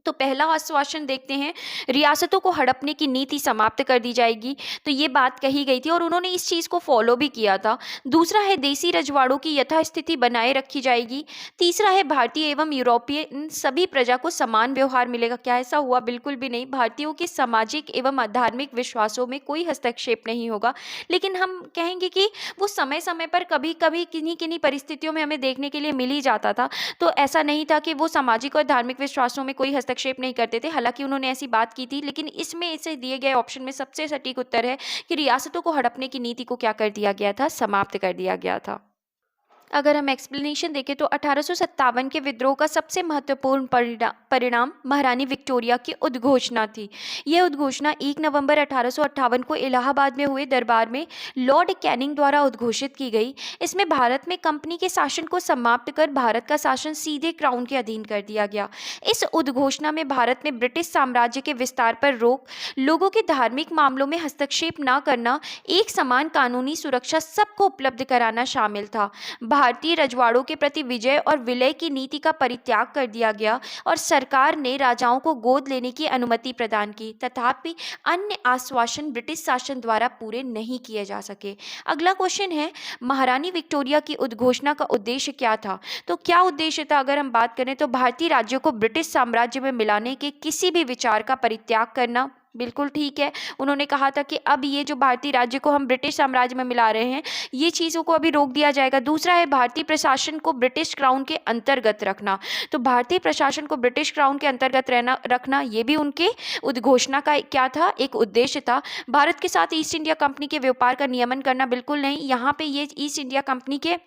तो पहला आश्वासन देखते हैं, रियासतों को हड़पने की नीति समाप्त कर दी जाएगी। तो ये बात कही गई थी और उन्होंने इस चीज़ को फॉलो भी किया था। दूसरा है, देसी रजवाड़ों की यथास्थिति बनाए रखी जाएगी। तीसरा है, भारतीय एवं यूरोपियन सभी प्रजा को समान व्यवहार मिलेगा। क्या ऐसा हुआ? बिल्कुल भी नहीं। भारतीयों के सामाजिक एवं धार्मिक विश्वासों में कोई हस्तक्षेप नहीं होगा। लेकिन हम कहेंगे कि वो समय समय पर कभी कभी किन्हीं किन्हीं परिस्थितियों में हमें देखने के लिए मिल ही जाता था। तो ऐसा नहीं था कि वो सामाजिक और धार्मिक विश्वासों में कोई हस्तक्षेप नहीं करते थे। हालांकि उन्होंने ऐसी बात की थी, लेकिन इसमें इसे दिए गए ऑप्शन में सबसे सटीक उत्तर है कि रियासतों को हड़पने की नीति को क्या कर दिया गया था? समाप्त कर दिया गया था। अगर हम एक्सप्लेनेशन देखें तो 1857 के विद्रोह का सबसे महत्वपूर्ण परिणाम महारानी विक्टोरिया की उद्घोषणा थी। यह उद्घोषणा 1 नवंबर 1858 को इलाहाबाद में हुए दरबार में लॉर्ड कैनिंग द्वारा उद्घोषित की गई। इसमें भारत में कंपनी के शासन को समाप्त कर भारत का शासन सीधे क्राउन के अधीन कर दिया गया। इस उद्घोषणा में भारत में ब्रिटिश साम्राज्य के विस्तार पर रोक, लोगों के धार्मिक मामलों में हस्तक्षेप न करना, एक समान कानूनी सुरक्षा सबको उपलब्ध कराना शामिल था। भारतीय रजवाड़ों के प्रति विजय और विलय की नीति का परित्याग कर दिया गया और सरकार ने राजाओं को गोद लेने की अनुमति प्रदान की। तथापि अन्य आश्वासन ब्रिटिश शासन द्वारा पूरे नहीं किए जा सके। अगला क्वेश्चन है, महारानी विक्टोरिया की उद्घोषणा का उद्देश्य क्या था? तो क्या उद्देश्य था? अगर हम बात करें तो भारतीय राज्यों को ब्रिटिश साम्राज्य में मिलाने के किसी भी विचार का परित्याग करना। बिल्कुल ठीक है। उन्होंने कहा था कि अब ये जो भारतीय राज्य को हम ब्रिटिश साम्राज्य में मिला रहे हैं, ये चीज़ों को अभी रोक दिया जाएगा। दूसरा है, भारतीय प्रशासन को ब्रिटिश क्राउन के अंतर्गत रखना। तो भारतीय प्रशासन को ब्रिटिश क्राउन के अंतर्गत रखना, ये भी उनके उद्घोषणा का क्या था? एक उद्देश्य था। भारत के साथ ईस्ट इंडिया कंपनी के व्यापार का नियमन करना, बिल्कुल नहीं। यहाँ पे ये ईस्ट इंडिया कंपनी के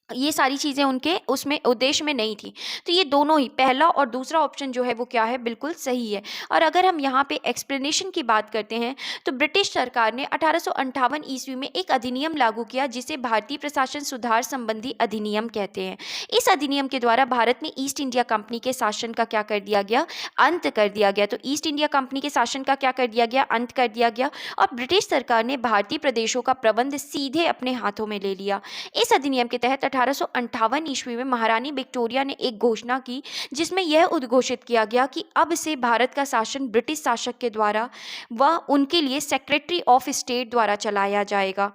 ये सारी चीज़ें उनके उसमें उद्देश्य में नहीं थी। तो ये दोनों ही, पहला और दूसरा ऑप्शन जो है वो क्या है? बिल्कुल सही है। और अगर हम यहाँ पे एक्सप्लेनेशन की बात करते हैं तो ब्रिटिश सरकार ने 1858 ईस्वी में एक अधिनियम लागू किया जिसे भारतीय प्रशासन सुधार संबंधी अधिनियम कहते हैं। इस अधिनियम के द्वारा भारत में ईस्ट इंडिया कंपनी के शासन का क्या कर दिया गया? अंत कर दिया गया। तो ईस्ट इंडिया कंपनी के शासन का क्या कर दिया गया? अंत कर दिया गया। और ब्रिटिश सरकार ने भारतीय प्रदेशों का प्रबंध सीधे अपने हाथों में ले लिया। इस अधिनियम के तहत 1858 ईस्वी में महारानी विक्टोरिया ने एक घोषणा की जिसमें यह उद्घोषित किया गया कि अब से भारत का शासन ब्रिटिश शासक के द्वारा व उनके लिए सेक्रेटरी ऑफ स्टेट द्वारा चलाया जाएगा।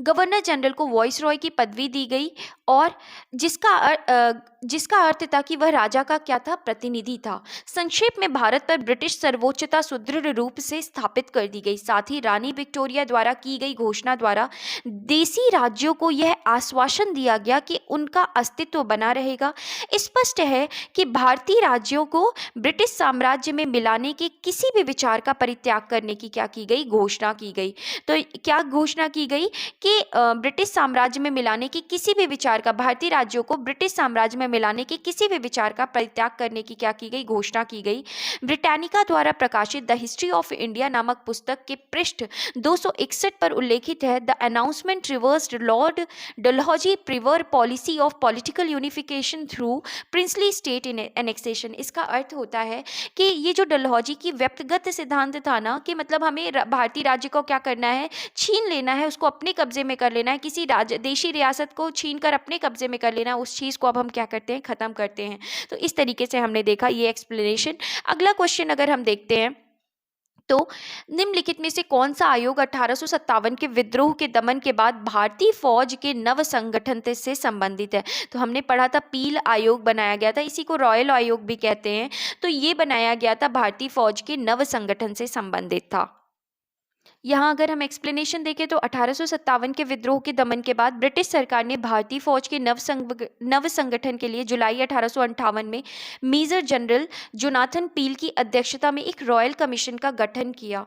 गवर्नर जनरल को वॉइसरॉय की पदवी दी गई और जिसका अर्थ था कि वह राजा का क्या था? प्रतिनिधि था। संक्षेप में भारत पर ब्रिटिश सर्वोच्चता सुदृढ़ रूप से स्थापित कर दी गई। साथ ही रानी विक्टोरिया द्वारा की गई घोषणा द्वारा देसी राज्यों को यह आश्वासन दिया गया कि उनका अस्तित्व बना रहेगा। स्पष्ट है कि भारतीय राज्यों को ब्रिटिश साम्राज्य में मिलाने के किसी भी विचार का परित्याग करने की क्या की गई? घोषणा की गई। तो क्या घोषणा की गई कि ब्रिटिश साम्राज्य में मिलाने की किसी भी विचार का, भारतीय राज्यों को ब्रिटिश साम्राज्य में मिलाने के किसी भी विचार का परित्याग करने की क्या की गई? घोषणा की गई। ब्रिटानिका द्वारा प्रकाशित द हिस्ट्री ऑफ इंडिया नामक पुस्तक के पृष्ठ 261 पर उल्लेखित है, the announcement reversed Lord Dalhousie prior policy of political unification through princely state annexation. इसका अर्थ होता है कि ये जो डलहौजी की व्यक्तिगत सिद्धांत था ना, कि मतलब हमें भारतीय राज्य को क्या करना है? छीन लेना है, उसको अपने कब्जे में कर लेना है, किसी देशी रियासत को छीन कर अपने कब्जे में कर लेना है, उस चीज़ को अब हम क्या करते हैं? खत्म करते हैं। तो इस तरीके से हमने देखा ये एक्सप्लेनेशन। अगला क्वेश्चन अगर हम देखते हैं तो निम्नलिखित में से कौन सा आयोग 1857 के विद्रोह के दमन के बाद भारतीय फौज के नव संगठन से संबंधित है? तो हमने पढ़ा था पील आयोग बनाया गया था, इसी को रॉयल आयोग भी कहते हैं। तो ये बनाया गया था भारतीय फौज के नव संगठन से संबंधित था। यहाँ अगर हम एक्सप्लेनेशन देखें तो 1857 के विद्रोह के दमन के बाद ब्रिटिश सरकार ने भारतीय फौज के नव संगठन के लिए जुलाई 1858 में मेजर जनरल जोनाथन पील की अध्यक्षता में एक रॉयल कमीशन का गठन किया,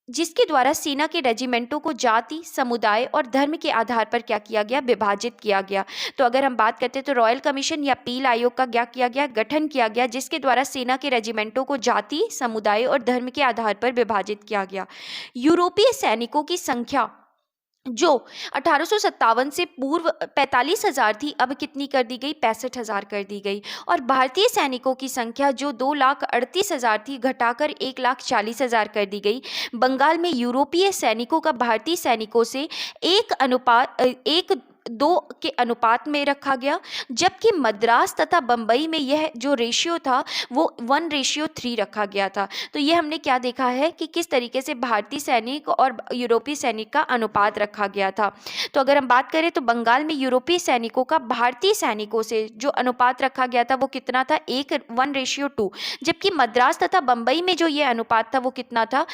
जिसके द्वारा सेना के रेजिमेंटों को जाति, समुदाय और धर्म के आधार पर क्या किया गया? विभाजित किया गया। तो अगर हम बात करते हैं तो रॉयल कमीशन या पील आयोग का क्या किया गया? गठन किया गया, जिसके द्वारा सेना के रेजिमेंटों को जाति, समुदाय और धर्म के आधार पर विभाजित किया गया। यूरोपीय सैनिकों की संख्या जो 1857 से पूर्व 45,000 थी, अब कितनी कर दी गई? 65,000 कर दी गई। और भारतीय सैनिकों की संख्या जो 2,38,000 थी, घटाकर 1,40,000 कर दी गई। बंगाल में यूरोपीय सैनिकों का भारतीय सैनिकों से एक 2 के अनुपात में रखा गया, जबकि मद्रास तथा बम्बई में यह जो रेशियो था वो 1:3 रखा गया था। तो ये हमने क्या देखा है कि किस तरीके से भारतीय सैनिक और यूरोपीय सैनिक का अनुपात रखा गया था। तो अगर हम बात करें तो बंगाल में यूरोपीय सैनिकों का भारतीय सैनिकों से जो अनुपात रखा गया था वो कितना था, 1:2, जबकि मद्रास तथा बम्बई में जो ये अनुपात था वो कितना था,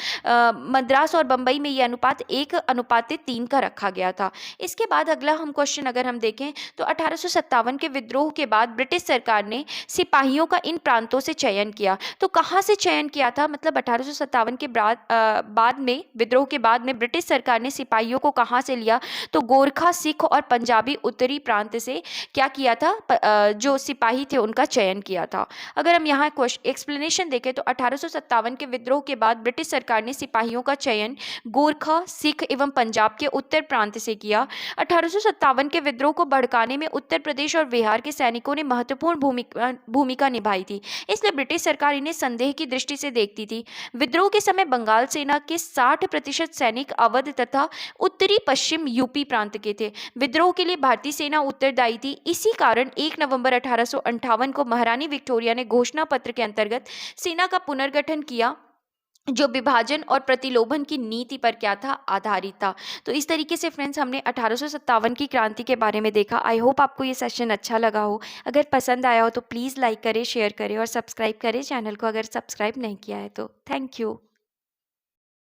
मद्रास और बम्बई में ये अनुपात 1:3 का रखा गया था। इसके बाद अगला हम क्वेश्चन अगर हम देखें तो 1857 के विद्रोह के बाद ब्रिटिश सरकार ने सिपाहियों का इन प्रांतों से चयन किया। तो कहाँ से चयन किया था, मतलब 1857 के बाद में विद्रोह के बाद में ब्रिटिश सरकार ने सिपाहियों को कहाँ से लिया, तो गोरखा, सिख और पंजाबी उत्तरी प्रांत से क्या किया था, जो सिपाही थे उनका चयन किया था। अगर हम यहाँ एक्सप्लेनेशन देखें तो 1857 के विद्रोह के बाद ब्रिटिश सरकार ने सिपाहियों का चयन गोरखा, सिख एवं पंजाब के उत्तर प्रांत से किया। 1857 के विद्रोह को भड़काने में उत्तर प्रदेश और बिहार के सैनिकों ने महत्वपूर्ण भूमिका निभाई थी, इसलिए ब्रिटिश सरकार इन्हें संदेह की दृष्टि से देखती थी। विद्रोह के समय बंगाल सेना के 60% सैनिक अवध तथा उत्तरी पश्चिम यूपी प्रांत के थे। विद्रोह के लिए भारतीय सेना उत्तरदायी थी। इसी कारण 1 नवंबर 1858 को महारानी विक्टोरिया ने घोषणा पत्र के अंतर्गत सेना का पुनर्गठन किया, जो विभाजन और प्रतिलोभन की नीति पर क्या था, आधारित था। तो इस तरीके से फ्रेंड्स हमने 1857 की क्रांति के बारे में देखा। आई होप आपको ये सेशन अच्छा लगा हो। अगर पसंद आया हो तो प्लीज़ लाइक करें, शेयर करें और सब्सक्राइब करें चैनल को, अगर सब्सक्राइब नहीं किया है तो। Thank you.